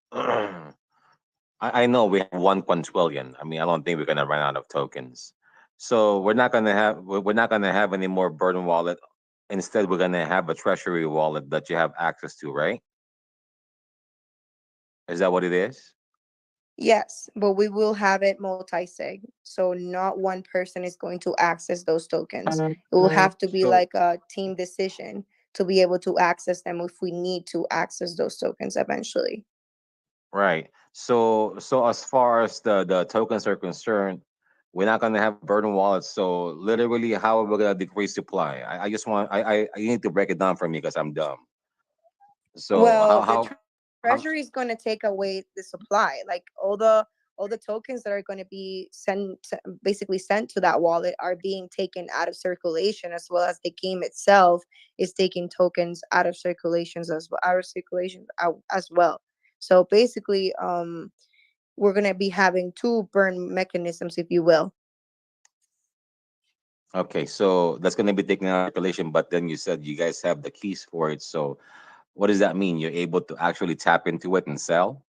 I know we have 1 quintillion. I mean, I don't think we're gonna run out of tokens. So we're not gonna have any more burden wallet. Instead, we're gonna have a treasury wallet that you have access to, right? Is that what it is? Yes, but we will have it multi-sig. So not one person is going to access those tokens. It will have to be So like a team decision to be able to access them if we need to access those tokens eventually. right. So as far as the tokens are concerned, we're not gonna have burden wallets. So literally, how are we gonna decrease supply? I just want I need to break it down for me because I'm dumb. So Well, the how treasury is going to take away the supply. Like all the tokens that are going to be basically sent to that wallet are being taken out of circulation, as well as the game itself is taking tokens out of circulations as well. So basically, we're going to be having two burn mechanisms, if you will. Okay, so that's gonna be taken out of circulation, but then you said you guys have the keys for it. So what does that mean? You're able to actually tap into it and sell?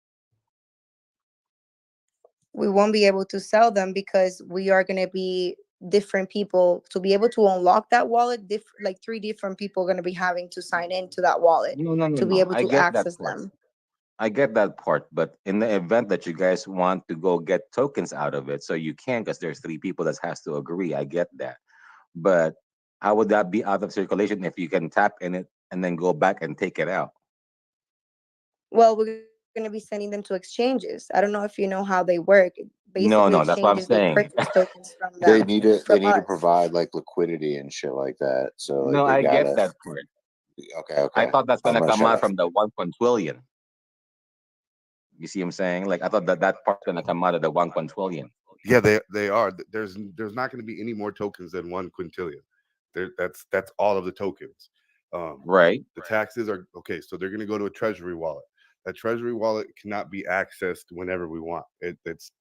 We won't be able to sell them because we are going to be different people to be able to unlock that wallet. Like three different people are going to be having to sign into that wallet No, no, no, to be no. able I to get that access part. them. I get that part, but in the event that you guys want to go get tokens out of it, so you can, because there's three people that has to agree. I get that, but how would that be out of circulation if you can tap in it and then go back and take it out? Well, we're going to be sending them to exchanges. I don't know if you know how they work. No, Basically, no, that's what I'm exchanges, they saying. purchase tokens from They them, need to from us. provide like liquidity and shit like that. So like No, they I get gotta. that part. Okay, I okay. thought that's I'm gonna gonna come shut out up. from the 1 quintillion. You see what I'm saying? Like I thought that part's gonna come out of the 1 quintillion. Yeah, they are. There's not going to be any more tokens than 1 quintillion. That's all of the tokens. Right. The taxes are okay, so they're going to go to a treasury wallet. a treasury wallet cannot be accessed whenever we want. It's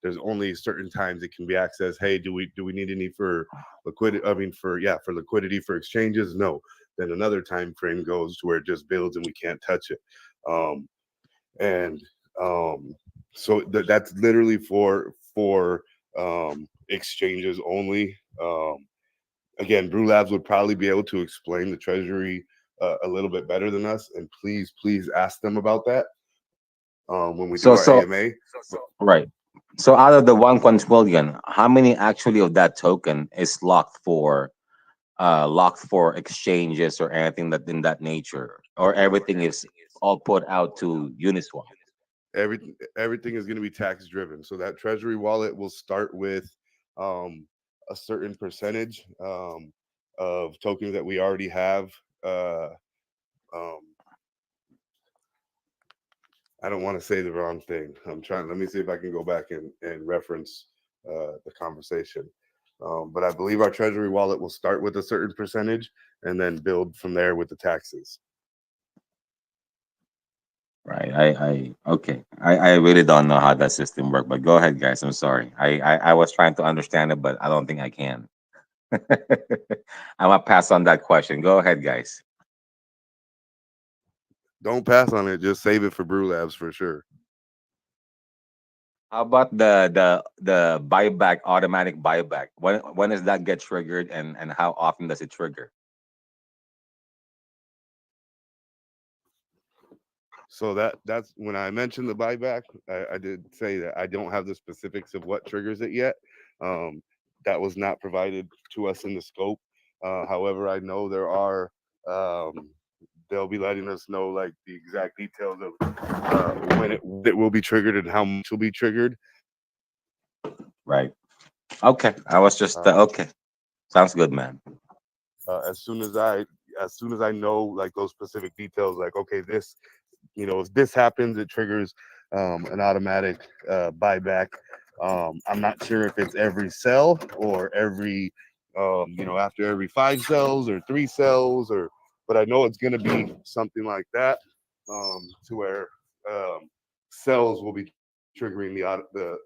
there's only certain times it can be accessed. Hey, do we need any for liquidity? I mean, for liquidity for exchanges? No. Then another time frame goes to where it just builds and we can't touch it. And so that's literally for exchanges only. Again, Brew Labs would probably be able to explain the treasury a little bit better than us, and please ask them about that when we do our AMA. Right. So out of the 1 million, how many actually of that token is locked for exchanges or anything that in that nature, or everything is all put out to Uniswap? Everything is going to be tax driven. So that treasury wallet will start with a certain percentage of tokens that we already have. I don't want to say the wrong thing. Let me see if I can go back and reference the conversation. But I believe our treasury wallet will start with a certain percentage and then build from there with the taxes. Right. I really don't know how that system works, but go ahead, guys. I'm sorry. I was trying to understand it, but I don't think I can. I'm gonna pass on that question. Go ahead, guys. Don't pass on it. Just save it for Brew Labs for sure. How about the buyback, automatic buyback? When does that get triggered, and how often does it trigger? So that's when I mentioned the buyback, I did say that I don't have the specifics of what triggers it yet. That was not provided to us in the scope. However, I know there are. They'll be letting us know like the exact details of when it will be triggered and how much will be triggered. Right. Okay. I was just okay. Sounds good, man. As soon as I know like those specific details, like okay, this, if this happens, it triggers an automatic buyback. I'm not sure if it's every sell or every after every 5 sells or 3 sells, but I know it's going to be something like that, to where sells will be triggering the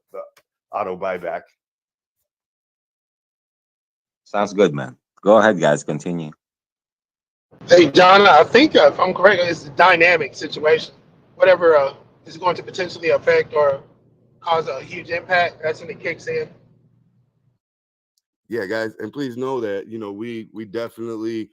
auto buyback. Sounds good, man. Go ahead, guys. Continue. Hey, John, I think if I'm correct, it's a dynamic situation. Whatever is going to potentially affect or cause a huge impact, that's when it kicks in. Yeah, guys, and please know that we definitely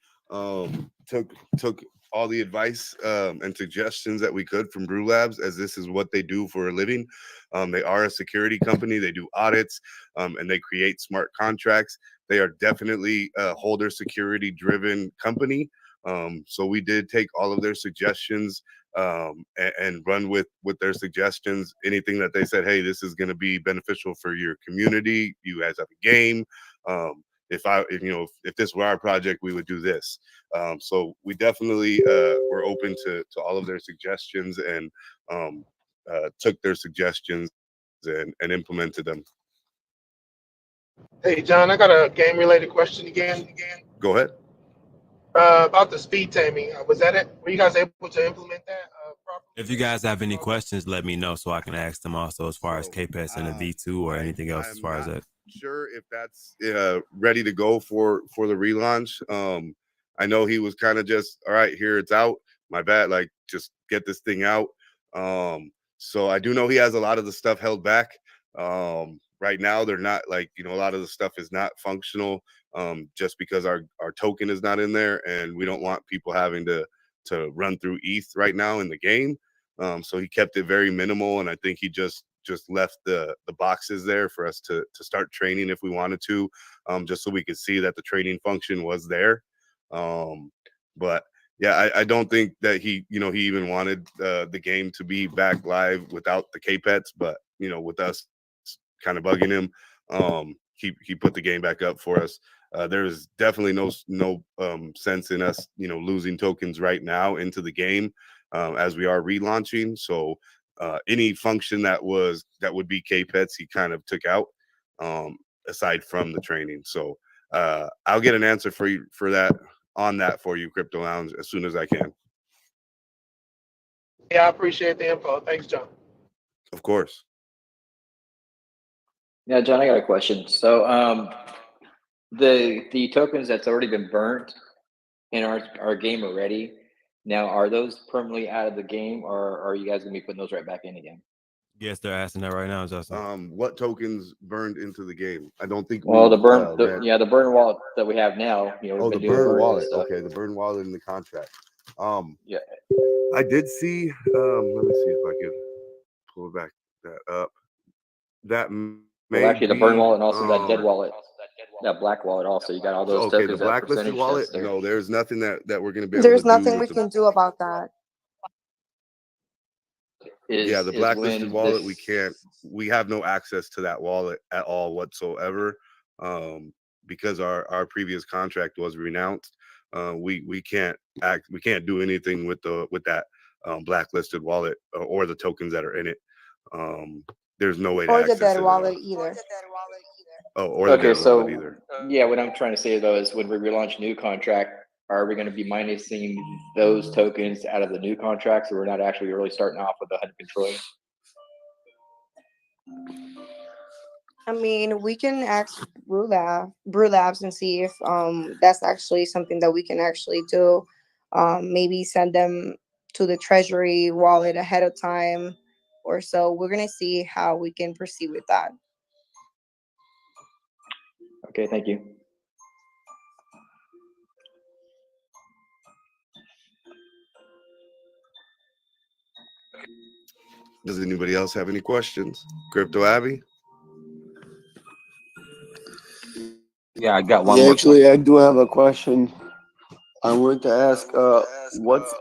took all the advice and suggestions that we could from Brew Labs, as this is what they do for a living. They are a security company. They do audits, and they create smart contracts. They are definitely a holder security driven company. So we did take all of their suggestions and run with their suggestions. Anything that they said, hey, this is going to be beneficial for your community. You guys have a game. If this were our project, we would do this. So we definitely were open to all of their suggestions and took their suggestions and implemented them. Hey, John, I got a game-related question again. Go ahead. About the speed taming, was that it? Were you guys able to implement that properly? If you guys have any questions, let me know so I can ask them also as far as KPES and the V2 or anything else as far as that. Sure if that's ready to go for the relaunch. I know he was kind of just, all right, here it's out. My bad, like just get this thing out. So I do know he has a lot of the stuff held back. Right now they're not like, a lot of the stuff is not functional just because our token is not in there, and we don't want people having to run through ETH right now in the game. So he kept it very minimal, and I think he just left the boxes there for us to start training if we wanted to, just so we could see that the training function was there. But yeah, I don't think that he even wanted the game to be back live without the KPETs, but with us kind of bugging him, he put the game back up for us. There's definitely no sense in us losing tokens right now into the game as we are relaunching. So any function that would be KPETs, he kind of took out, aside from the training. So I'll get an answer for you for you, Crypto Lounge, as soon as I can. Yeah, I appreciate the info. Thanks, John. Of course. Yeah, John, I got a question. So, the tokens that's already been burnt in our game already. Now, are those permanently out of the game, or are you guys gonna be putting those right back in again? Yes, they're asking that right now, Justin. What tokens burned into the game? I don't think Well, we've the burn wallet that we have now. You know, we've Oh, been the doing burn burns and wallet. stuff. Okay, the burn wallet in the contract. Yeah. I did see. Let me see if I can pull back that up. That Well, may actually, the burn be. wallet and also that dead wallet, that black wallet. Also, you got all those Okay, the tokens. That blacklisted percentage wallet. that's there. No, there's nothing that we're gonna be able There's to do nothing we with the. can do about that. Yeah, the blacklisted when wallet. We this- can't. We have no access to that wallet at all whatsoever. Because our previous contract was renounced. We can't act. We can't do anything with that blacklisted wallet or the tokens that are in it. There's no way to Or the access dead it at wallet all. either. Oh, or the Okay, dead wallet so either. yeah, what I'm trying to say though is when we relaunch new contract, are we going to be minusing those tokens out of the new contract, so we're not actually really starting off with 100 control? I mean, we can ask Brew Labs and see if that's actually something that we can actually do. Maybe send them to the treasury wallet ahead of time or so. We're gonna see how we can proceed with that. Okay, thank you. Does anybody else have any questions? Crypto Abby? Yeah, I got one Yeah, more. actually, I do have a question. I wanted to ask, what's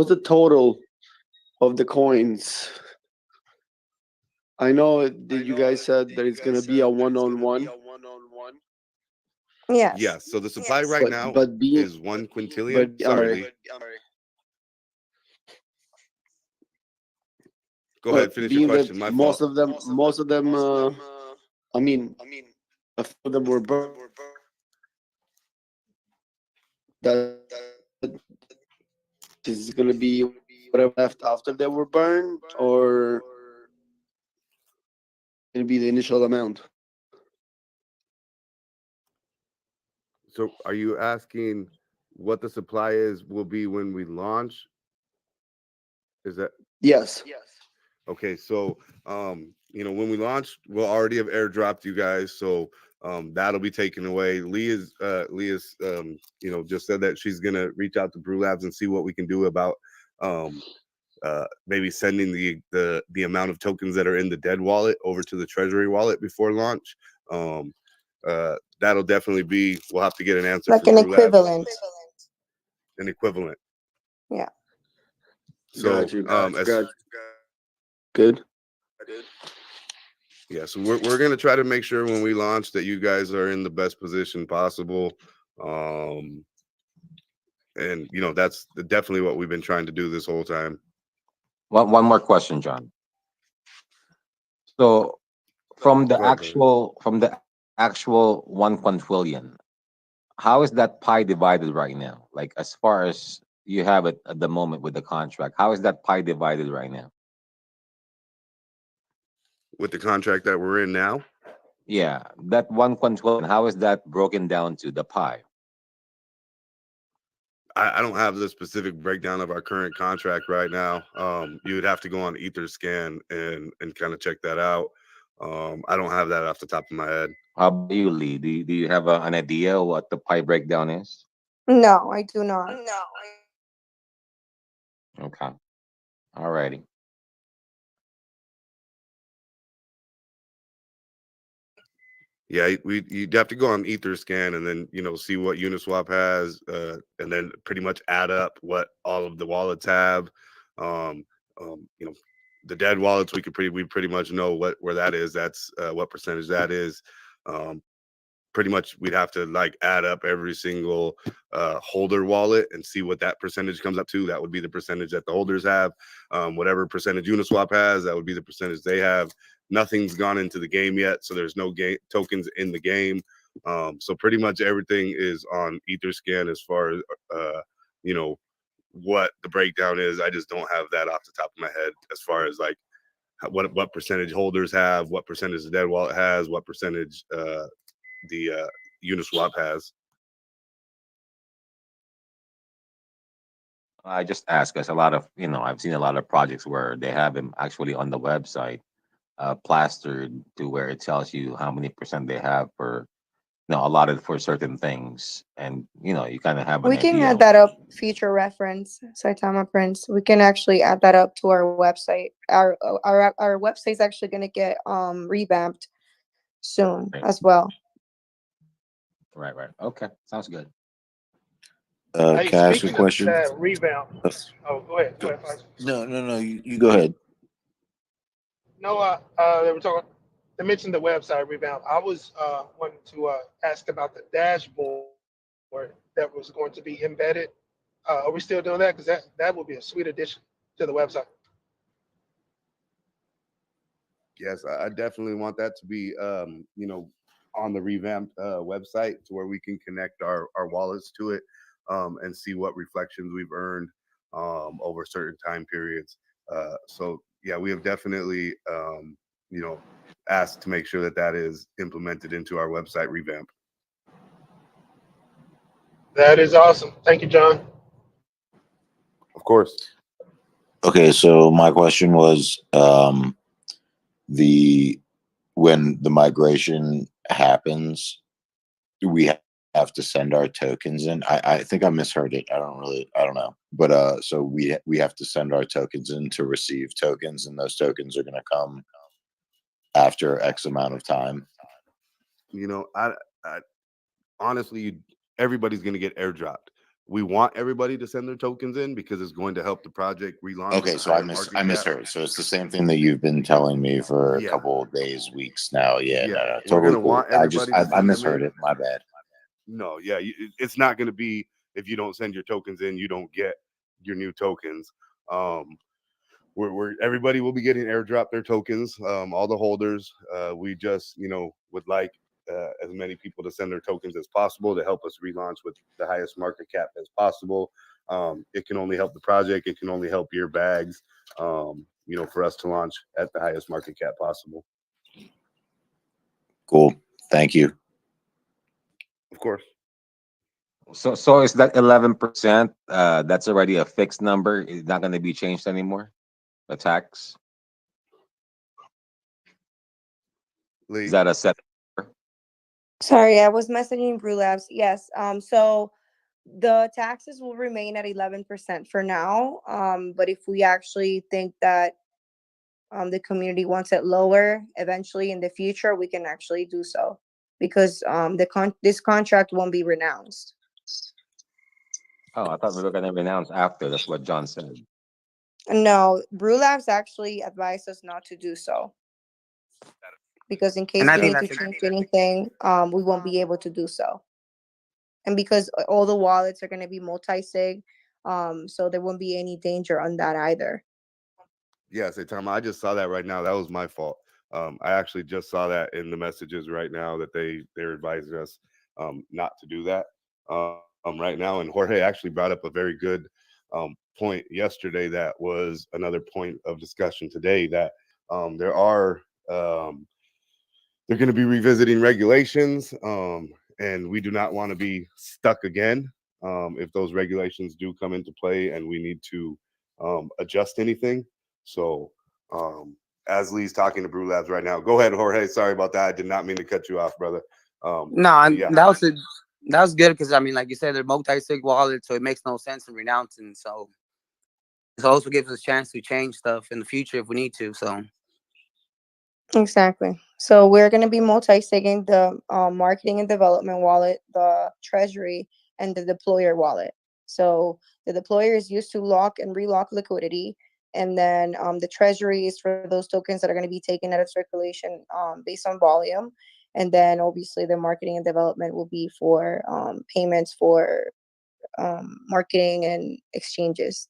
the total of the coins? I know that you guys said that it's gonna be a one-on-one. Yes. Yes. So the supply right now is 1 quintillion. I'm Sorry, sorry. Lee. Go ahead, finish your Being question. that My most fault. of them, I mean, a few of them were burned. That is gonna be whatever left after they were burned, or gonna be the initial amount. So are you asking what the supply will be when we launch? Is that Yes. okay? So when we launch, we'll already have airdropped you guys. So that'll be taken away. Lee is just said that she's gonna reach out to Brew Labs and see what we can do about maybe sending the amount of tokens that are in the dead wallet over to the treasury wallet before launch. That'll definitely be. We'll have to get an answer Like from an Brew Labs. equivalent. An equivalent. Yeah. So Got you. Good. Yeah, so we're gonna try to make sure when we launch that you guys are in the best position possible. And that's definitely what we've been trying to do this whole time. One more question, John. So from the Go ahead, brother. actual 1 quintillion, how is that pie divided right now? Like as far as you have it at the moment with the contract, how is that pie divided right now? With the contract that we're in now, Yeah, that 1 quintillion, how is that broken down to the pie? I don't have the specific breakdown of our current contract right now. You would have to go on Etherscan and kind of check that out. I don't have that off the top of my head. How about you, Lee? Do you have an idea what the pie breakdown is? No, I do not. Okay. All righty. Yeah, you'd have to go on Etherscan and then see what Uniswap has, and then pretty much add up what all of the wallets have. The dead wallets we pretty much know where that is. That's what percentage that is. Pretty much we'd have to add up every single holder wallet and see what that percentage comes up to. That would be the percentage that the holders have. Whatever percentage Uniswap has, that would be the percentage they have. Nothing's gone into the game yet, so there's no game tokens in the game. So pretty much everything is on Etherscan as far as what the breakdown is. I just don't have that off the top of my head as far as like what percentage holders have, what percentage the dead wallet has, what percentage the Uniswap has. I just ask because a lot of, I've seen a lot of projects where they have them actually on the website, plastered to where it tells you how many percent they have for, allotted for certain things. And, you kind of have an We can idea. add that up, future reference, Saitama Prince. We can actually add that up to our website. Our website's actually gonna get revamped soon Right. as well. Right. Okay. Sounds good. Hey, Can I ask a speaking of question? that revamp, oh, go ahead, Faisal. No. You go ahead. No, they were talking. They mentioned the website revamp. I was wanting to ask about the dashboard that was going to be embedded. Are we still doing that? Because that would be a sweet addition to the website. Yes, I definitely want that to be, on the revamped website to where we can connect our wallets to it and see what reflections we've earned over certain time periods. So yeah, we have definitely, asked to make sure that that is implemented into our website revamp. That is awesome. Thank you, John. Of course. Okay, so my question was, when the migration happens, do we have to send our tokens in? I think I misheard it. I don't know. But so we have to send our tokens in to receive tokens, and those tokens are gonna come after X amount of time. I honestly, everybody's going to get airdropped. We want everybody to send their tokens in because it's going to help the project relaunch. Okay, so I misheard. So it's the same thing that you've been telling me for a couple of days, weeks now. Yeah, no, we're totally gonna cool. want everybody to I send them misheard in. it. My bad. No, yeah, it's not going to be if you don't send your tokens in, you don't get your new tokens. We're everybody will be getting airdrop their tokens. All the holders. We just would like as many people to send their tokens as possible to help us relaunch with the highest market cap as possible. It can only help the project. It can only help your bags. For us to launch at the highest market cap possible. Cool. Thank you. Of course. So is that 11%? That's already a fixed number. It's not going to be changed anymore. The tax. Is that a set? Sorry, I was messaging Brew Labs. Yes. So the taxes will remain at 11% for now. But if we actually think that the community wants it lower eventually in the future, we can actually do so because this contract won't be renounced. Oh, I thought we were going to renounce after. That's what John said. No, Brew Labs actually advised us not to do so because in case we need to change anything, we won't be able to do so. And because all the wallets are going to be multi-sig, so there won't be any danger on that either. Yeah, Saitama, I just saw that right now. That was my fault. I actually just saw that in the messages right now that they're advising us not to do that right now. And Jorge actually brought up a very good point yesterday. That was another point of discussion today. That they're going to be revisiting regulations, and we do not want to be stuck again if those regulations do come into play and we need to adjust anything. So as Lee's talking to Brew Labs right now, go ahead, Jorge. Sorry about that. I did not mean to cut you off, brother. Yeah. That was good because I mean, like you said, they're multi-sig wallets, so it makes no sense in renouncing. So it also gives us a chance to change stuff in the future if we need to. So exactly. So we're going to be multi-sigging the marketing and development wallet, the treasury, and the deployer wallet. So the deployer is used to lock and relock liquidity. And then the treasury is for those tokens that are going to be taken out of circulation based on volume. And then obviously the marketing and development will be for payments for marketing and exchanges.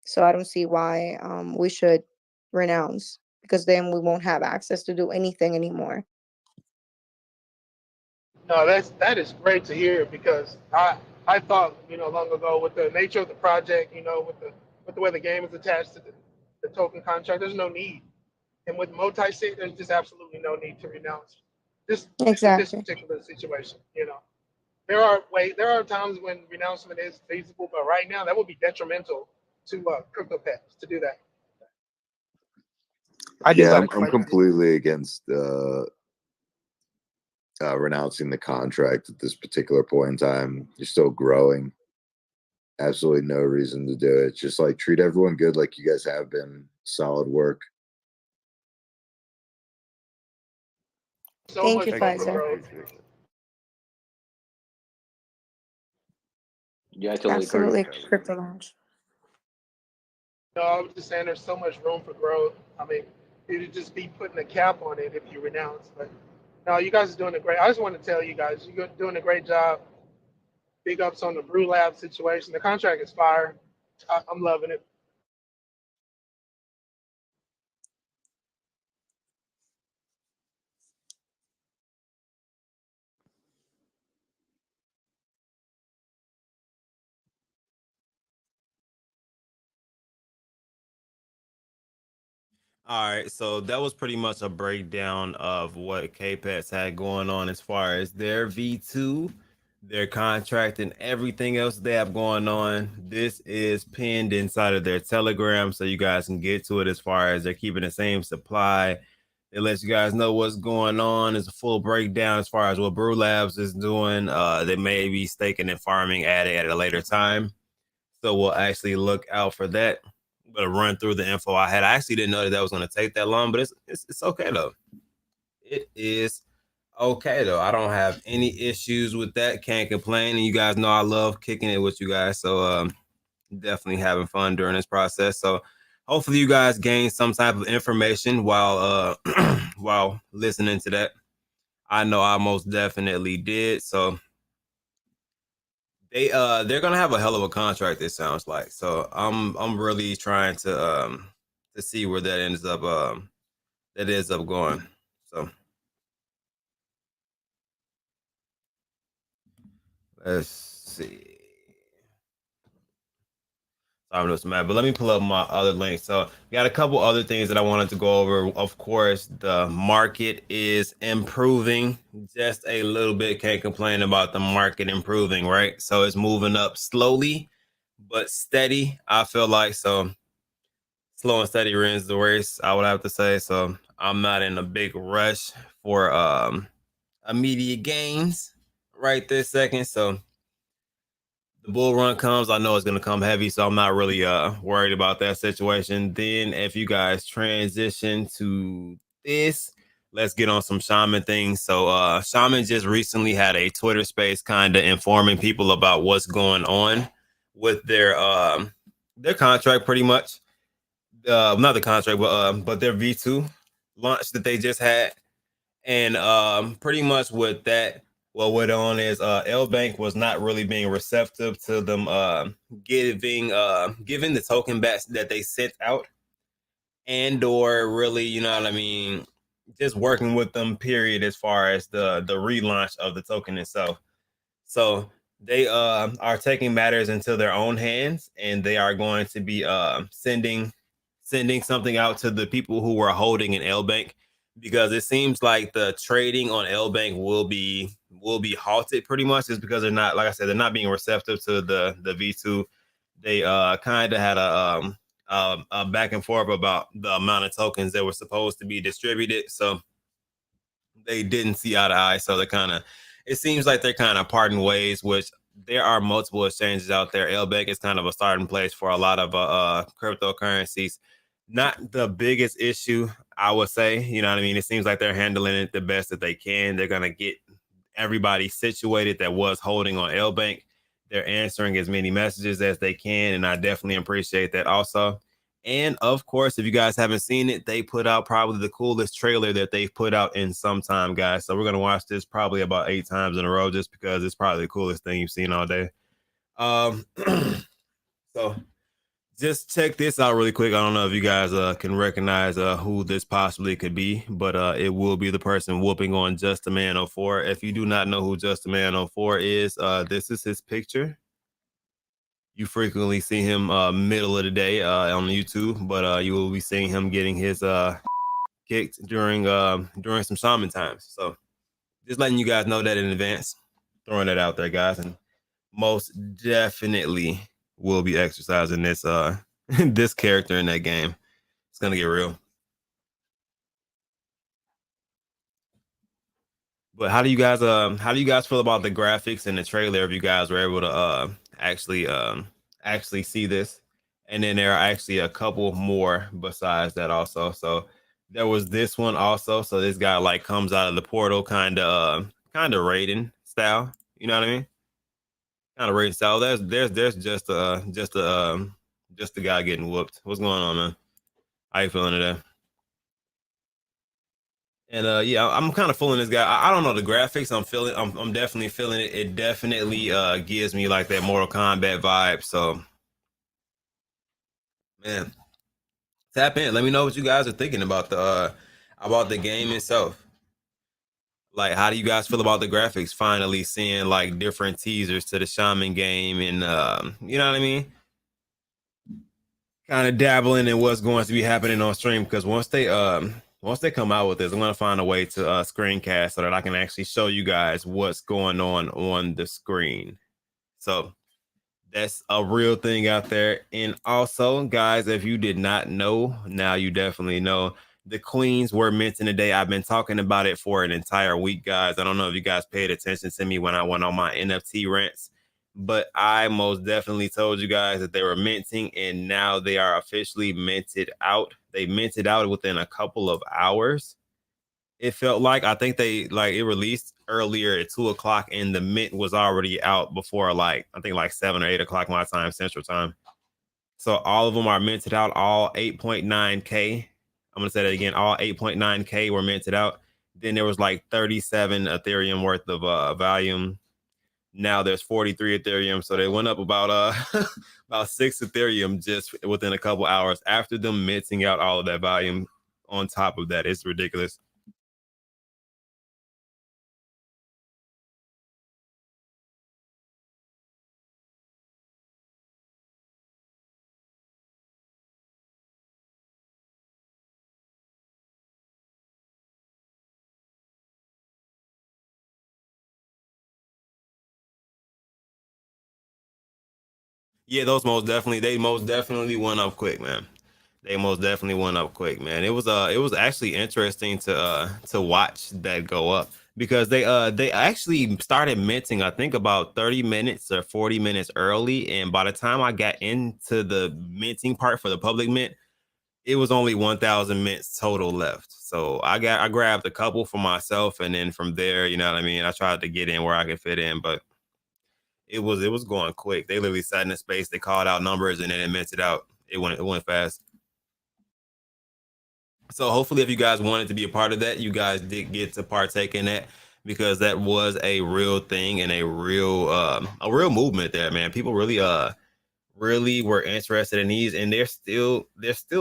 So I don't see why we should renounce, because then we won't have access to do anything anymore. No, that is great to hear because I thought, long ago with the nature of the project, with the way the game is attached to the token contract, there's no need. And with multi-sig, there's just absolutely no need to renounce. Just with this Exactly. particular situation, there are times when renouncement is feasible, but right now that would be detrimental to CryptoPets to do that. I just Yeah, got a I'm question. completely against renouncing the contract at this particular point in time. You're still growing. Absolutely no reason to do it. Just like treat everyone good like you guys have been. Solid work. So Thank much you, room Thank for you, bro. Pfizer. growth. Appreciate it. Yeah, I totally agree. Absolutely, Yeah, Crypto Lounge. No, I was just saying there's so much room for growth. I mean, you'd just be putting a cap on it if you renounce. But no, you guys are doing a great. I just want to tell you guys, you're doing a great job. Big ups on the Brew Lab situation. The contract is fire. I'm loving it. All right, so that was pretty much a breakdown of what K-Pets had going on as far as their V2, their contract, and everything else they have going on. This is pinned inside of their Telegram, so you guys can get to it as far as they're keeping the same supply. It lets you guys know what's going on. It's a full breakdown as far as what Brew Labs is doing. They may be staking and farming at it at a later time, so we'll actually look out for that. But run through the info I had. I actually didn't know that was going to take that long, but it's okay though. It is okay though. I don't have any issues with that. Can't complain. And you guys know I love kicking it with you guys. So definitely having fun during this process. So hopefully you guys gain some type of information while while listening to that. I know I most definitely did. So they're gonna have a hell of a contract, it sounds like. So I'm really trying to see where that ends up going. So let's see. Sorry, I'm mad, but let me pull up my other link. So we got a couple other things that I wanted to go over. Of course, the market is improving just a little bit. Can't complain about the market improving, right? So it's moving up slowly but steady. I feel like so. Slow and steady wins the race, I would have to say. So I'm not in a big rush for immediate gains right this second. So the bull run comes, I know it's going to come heavy, so I'm not really worried about that situation. Then if you guys transition to this, let's get on some Shaman things. So Shaman just recently had a Twitter space kind of informing people about what's going on with their contract pretty much. Not the contract, but their V2 launch that they just had. And pretty much with that, what went on is L Bank was not really being receptive to them giving the token backs that they sent out, and or really, you know what I mean, just working with them, period, as far as the relaunch of the token itself. So they are taking matters into their own hands, and they are going to be sending something out to the people who were holding an L Bank, because it seems like the trading on L Bank will be halted pretty much, just because they're not, like I said, they're not being receptive to the V2. They kind of had a back and forth about the amount of tokens that were supposed to be distributed, so they didn't see eye to eye. So it seems like they're kind of parting ways, which there are multiple exchanges out there. LBank is kind of a starting place for a lot of cryptocurrencies. Not the biggest issue, I would say. You know what I mean? It seems like they're handling it the best that they can. They're going to get everybody situated that was holding on LBank. They're answering as many messages as they can, and I definitely appreciate that also. And of course, if you guys haven't seen it, they put out probably the coolest trailer that they've put out in some time, guys. So we're going to watch this probably about 8 times in a row, just because it's probably the coolest thing you've seen all day. So Just check this out really quick. I don't know if you guys can recognize who this possibly could be, but it will be the person whooping on Just a Man 04. If you do not know who Just a Man 04 is, this is his picture. You frequently see him middle of the day on YouTube, but you will be seeing him getting his kicked during some shaman times. So just letting you guys know that in advance, throwing that out there, guys, and most definitely will be exercising this this character in that game. It's gonna get real. But how do you guys feel about the graphics and the trailer if you guys were able to actually see this? And then there are actually a couple more besides that also. So there was this one also. So this guy like comes out of the portal kind of Raiden style. You know what I mean? Kind of Raiden style. There's just the guy getting whooped. What's going on, man? How you feeling today? And yeah, I'm kind of feeling this guy. I don't know the graphics. I'm definitely feeling it. It definitely gives me like that Mortal Kombat vibe. So, man, tap in. Let me know what you guys are thinking about the game itself. Like, how do you guys feel about the graphics? Finally seeing like different teasers to the Shaman game, and you know what I mean? Kind of dabbling in what's going to be happening on stream, because once they come out with this, I'm gonna find a way to screencast so that I can actually show you guys what's going on the screen. So that's a real thing out there. And also, guys, if you did not know, now you definitely know. The Queens were minting today. I've been talking about it for an entire week, guys. I don't know if you guys paid attention to me when I went on my NFT rants, but I most definitely told you guys that they were minting, and now they are officially minted out. They minted out within a couple of hours. It felt like, I think it released earlier at 2:00, and the mint was already out before I think 7 or 8 o'clock my time, Central Time. So all of them are minted out, all 8.9K. I'm gonna say that again, all 8.9K were minted out. Then there was like 37 Ethereum worth of volume. Now there's 43 Ethereum, so they went up about about 6 Ethereum just within a couple hours after them minting out all of that volume. On top of that, it's ridiculous. Yeah, they most definitely went up quick, man. They most definitely went up quick, man. It was actually interesting to watch that go up, because they actually started minting, I think, about 30 minutes or 40 minutes early, and by the time I got into the minting part for the public mint, it was only 1,000 mints total left. So I grabbed a couple for myself, and then from there, you know what I mean, I tried to get in where I could fit in, but it was going quick. They literally sat in the space, they called out numbers, and then it minted out. It went fast. So hopefully, if you guys wanted to be a part of that, you guys did get to partake in that, because that was a real thing and a real movement there, man. People really were interested in these, and they're still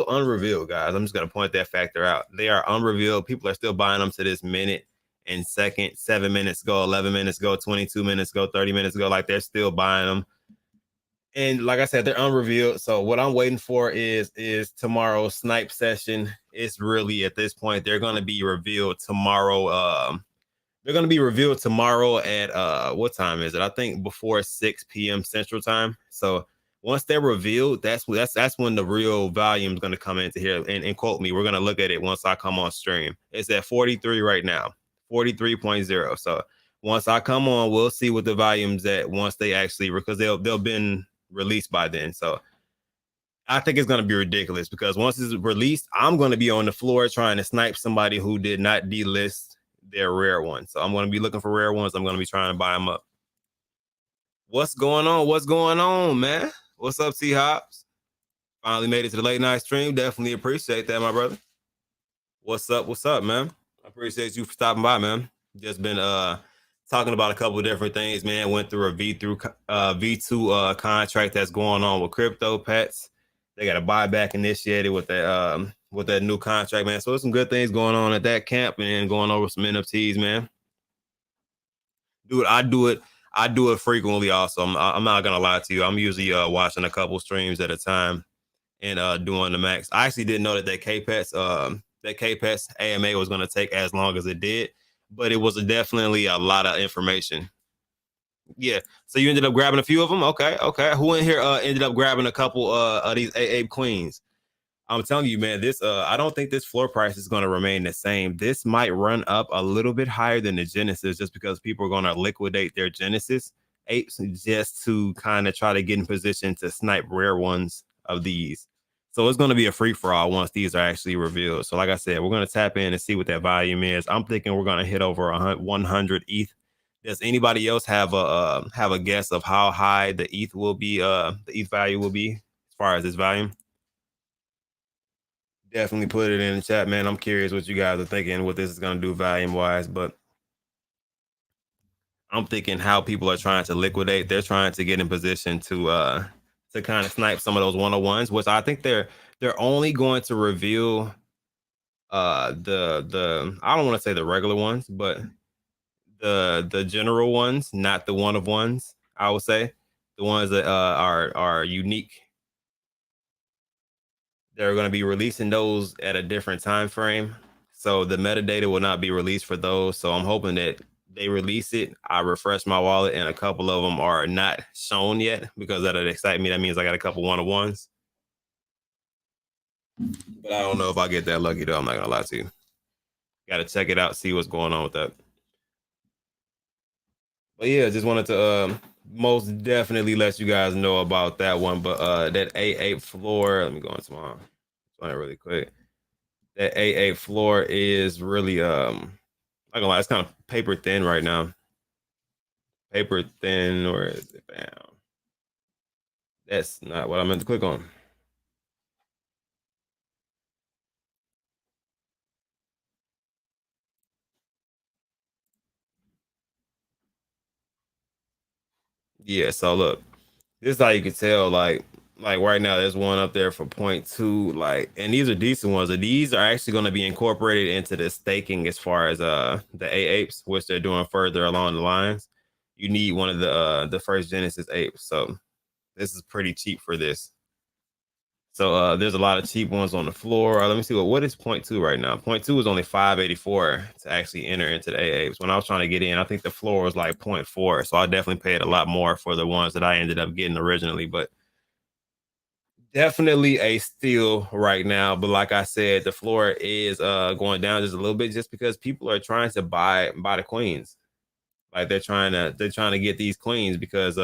unrevealed, guys. I'm just gonna point that factor out. They are unrevealed. People are still buying them to this minute and second. 7 minutes ago, 11 minutes ago, 22 minutes ago, 30 minutes ago. Like, they're still buying them. And like I said, they're unrevealed. So what I'm waiting for is tomorrow's snipe session. It's really, at this point, they're going to be revealed tomorrow. They're going to be revealed tomorrow at what time is it? I think before 6 p.m. Central Time. So once they're revealed, that's when the real volume is going to come into here. And quote me, we're going to look at it once I come on stream. It's at 43 right now, 43.0. So once I come on, we'll see what the volume's at once they actually, because they'll been released by then. So I think it's going to be ridiculous, because once it's released, I'm going to be on the floor trying to snipe somebody who did not delist their rare one. So I'm going to be looking for rare ones. I'm going to be trying to buy them up. What's going on, man? What's up, T-Hops? Finally made it to the late night stream. Definitely appreciate that, my brother. What's up, man? I appreciate you for stopping by, man. Just been talking about a couple of different things, man. Went through a V2 contract that's going on with crypto pets. They got a buyback initiated with that new contract, man. So there's some good things going on at that camp, and then going over some NFTs, man. Dude, I do it frequently. Also, I'm not gonna lie to you. I'm usually watching a couple streams at a time and doing the max. I actually didn't know that K-Pets AMA was gonna take as long as it did, but it was definitely a lot of information. Yeah. So you ended up grabbing a few of them? Okay. Who in here ended up grabbing a couple of these Ape Queens? I'm telling you, man, this I don't think this floor price is going to remain the same. This might run up a little bit higher than the Genesis just because people are going to liquidate their Genesis apes just to kind of try to get in position to snipe rare ones of these. So it's going to be a free for all once these are actually revealed. So like I said, we're going to tap in and see what that volume is. I'm thinking we're going to hit over 100 ETH. Does anybody else have a guess of how high the ETH will be? The ETH value will be as far as this volume? Definitely put it in the chat, man. I'm curious what you guys are thinking, what this is going to do volume wise, but I'm thinking how people are trying to liquidate. They're trying to get in position to kind of snipe some of those 101s, which I think they're only going to reveal the I don't want to say the regular ones, but the general ones, not the one of ones. I would say the ones that are unique. They're going to be releasing those at a different time frame, so the metadata will not be released for those. So I'm hoping that they release it. I refresh my wallet, and a couple of them are not shown yet because that'll excite me. That means I got a couple 101s, but I don't know if I get that lucky though. I'm not gonna lie to you. Got to check it out, see what's going on with that. But yeah, just wanted to most definitely let you guys know about that one. But that A8 floor, let me go into my phone really quick. That A8 floor is really not gonna lie, it's kind of paper thin right now. Paper thin, or is it down? That's not what I meant to click on. Yeah, so look, this is how you can tell, like right now, there's one up there for 0.2, like, and these are decent ones. These are actually going to be incorporated into the staking as far as the A-Apes, which they're doing further along the lines. You need one of the first Genesis apes, so this is pretty cheap for this. So there's a lot of cheap ones on the floor. Let me see what is 0.2 right now. 0.2 is only 584 to actually enter into the A-Apes. When I was trying to get in, I think the floor was like 0.4. So I definitely paid a lot more for the ones that I ended up getting originally, but definitely a steal right now. But like I said, the floor is going down just a little bit just because people are trying to buy the queens. Like they're trying to get these queens because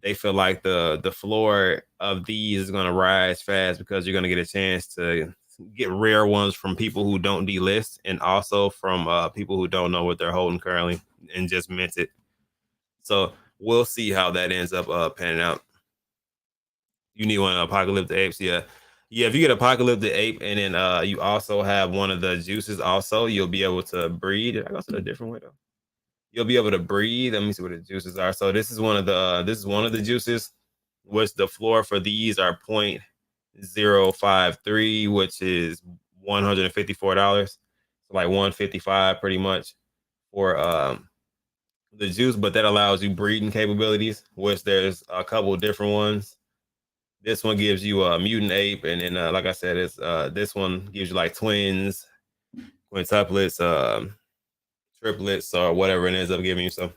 they feel like the floor of these is going to rise fast because you're going to get a chance to get rare ones from people who don't delist, and also from people who don't know what they're holding currently and just mint it. So we'll see how that ends up panning out. You need one Apocalyptic Apes, yeah. If you get Apocalyptic Ape and then you also have one of the juices also, you'll be able to breed. I go to a different way though. You'll be able to breathe. Let me see what the juices are. So this is one of the juices, which the floor for these are 0.053, which is $154. So like 155 pretty much for the juice, but that allows you breeding capabilities, which there's a couple of different ones. This one gives you a mutant ape, and then like I said, it's this one gives you like twins, quintuplets, triplets, or whatever it ends up giving you. So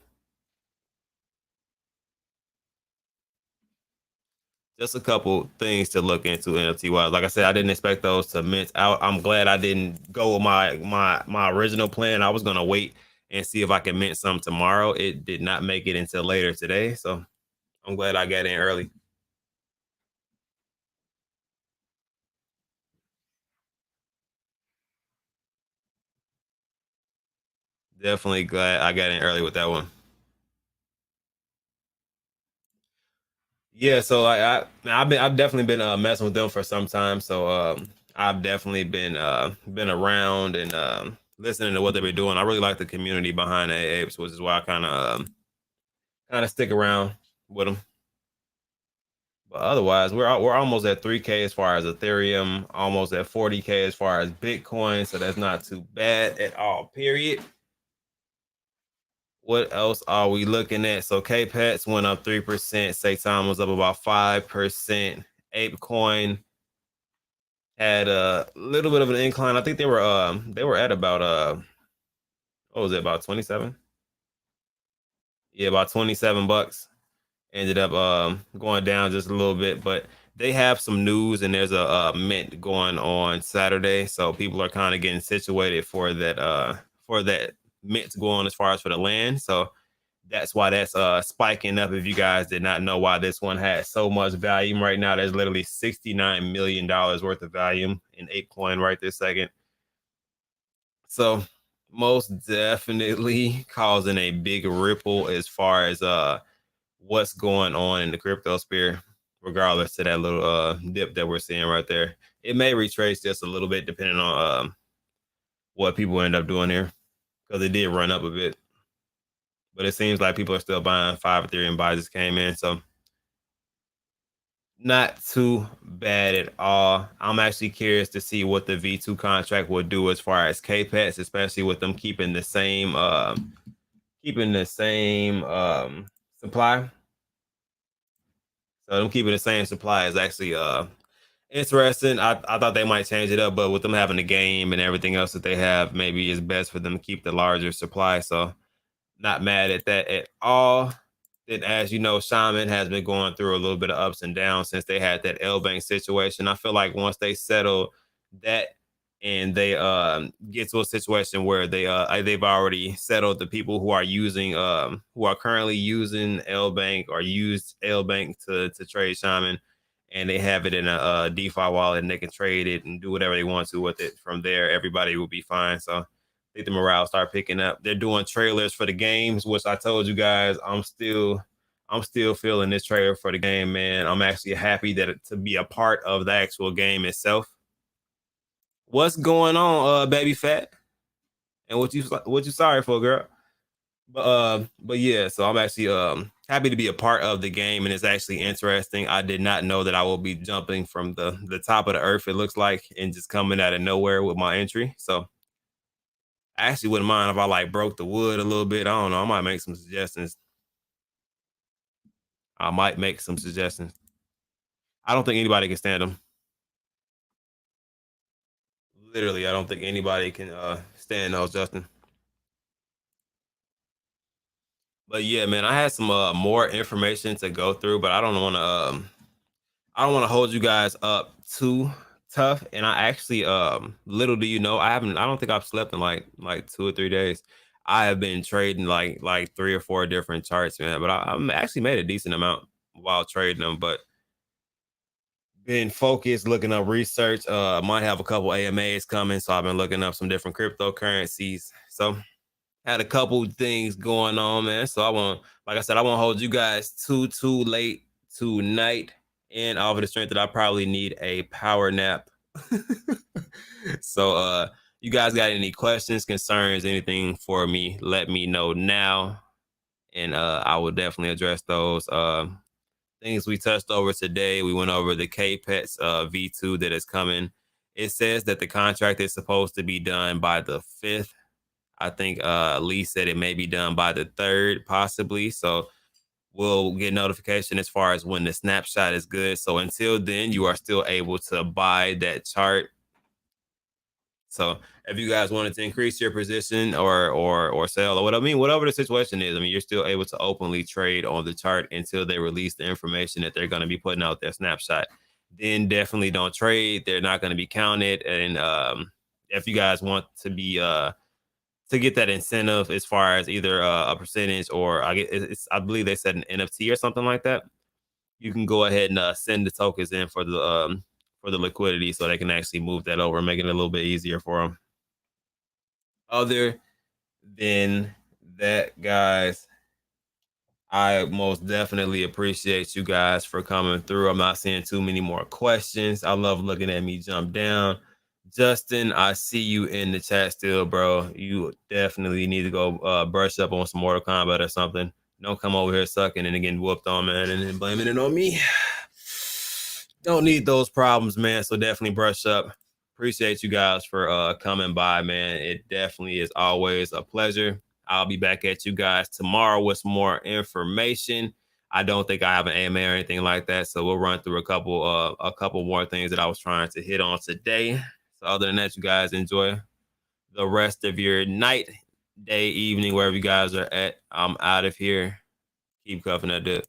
just a couple things to look into NFT wise. Like I said, I didn't expect those to mint out. I'm glad I didn't go with my original plan. I was gonna wait and see if I can mint some tomorrow. It did not make it until later today, so I'm glad I got in early. Definitely glad I got in early with that one. Yeah, so I've definitely been messing with them for some time. So I've definitely been around and listening to what they've been doing. I really like the community behind A-Apes, which is why I kind of stick around with them. But otherwise, we're almost at 3K as far as Ethereum, almost at 40K as far as Bitcoin. So that's not too bad at all, period. What else are we looking at? So KPETs went up 3%. Satan was up about 5%. ApeCoin had a little bit of an incline. I think they were at about what was it, about 27? Yeah, about $27. Ended up going down just a little bit, but they have some news, and there's a mint going on Saturday, so people are kind of getting situated for that mint to go on as far as for the land. So that's why that's spiking up. If you guys did not know why this one has so much volume right now, there's literally $69 million worth of volume in ApeCoin right this second. So most definitely causing a big ripple as far as what's going on in the crypto sphere, regardless to that little dip that we're seeing right there. It may retrace just a little bit depending on what people end up doing here, because it did run up a bit. But it seems like people are still buying. 5 Ethereum buys just came in, so not too bad at all. I'm actually curious to see what the V2 contract will do as far as KPETs, especially with them keeping the same supply. So them keeping the same supply is actually interesting. I thought they might change it up, but with them having the game and everything else that they have, maybe it's best for them to keep the larger supply. So not mad at that at all. Then, as you know, Shaman has been going through a little bit of ups and downs since they had that L-Bank situation. I feel like once they settle that and they get to a situation where they've already settled the people who are using who are currently using L-Bank or used L-Bank to trade Shaman, and they have it in a DeFi wallet, and they can trade it and do whatever they want to with it. From there, everybody will be fine. So I think the morale start picking up. They're doing trailers for the games, which I told you guys I'm still feeling this trailer for the game, man. I'm actually happy to be a part of the actual game itself. What's going on, baby fat? And what you sorry for, girl? But yeah, so I'm actually happy to be a part of the game, and it's actually interesting. I did not know that I will be jumping from the top of the earth, it looks like, and just coming out of nowhere with my entry. So I actually wouldn't mind if I like broke the wood a little bit. I don't know. I might make some suggestions. I don't think anybody can stand them. Literally, I don't think anybody can stand those, Justin. But yeah, man, I had some more information to go through, but I don't want to hold you guys up too tough. And I actually little do you know, I don't think I've slept in like 2 or 3 days. I have been trading like 3 or 4 different charts, man. But I'm actually made a decent amount while trading them, but been focused, looking up research. Might have a couple AMAs coming, so I've been looking up some different cryptocurrencies. So had a couple things going on, man. So I won't hold you guys too late tonight. And off of the strength that I probably need a power nap. So you guys got any questions, concerns, anything for me, let me know now. And I will definitely address those. Things we touched over today. We went over the KPETs V2 that is coming. It says that the contract is supposed to be done by the 5th. I think Lee said it may be done by the 3rd, possibly. So we'll get notification as far as when the snapshot is good. So until then, you are still able to buy that chart. So if you guys wanted to increase your position or sell or whatever the situation is, you're still able to openly trade on the chart until they release the information that they're going to be putting out their snapshot. Then definitely don't trade. They're not going to be counted. And if you guys want to be to get that incentive as far as either a percentage or I believe they said an NFT or something like that, you can go ahead and send the tokens in for the liquidity so they can actually move that over, making it a little bit easier for them. Other than that, guys, I most definitely appreciate you guys for coming through. I'm not seeing too many more questions. I love looking at me jump down. Justin, I see you in the chat still, bro. You definitely need to go brush up on some Mortal Kombat or something. Don't come over here sucking and getting whooped on, man, and then blaming it on me. don't need those problems, man. So definitely brush up. Appreciate you guys for coming by, man. It definitely is always a pleasure. I'll be back at you guys tomorrow with some more information. I don't think I have an AMA or anything like that, so we'll run through a couple more things that I was trying to hit on today. So other than that, you guys enjoy the rest of your night, day, evening, wherever you guys are at. I'm out of here. Keep cuffing that dip.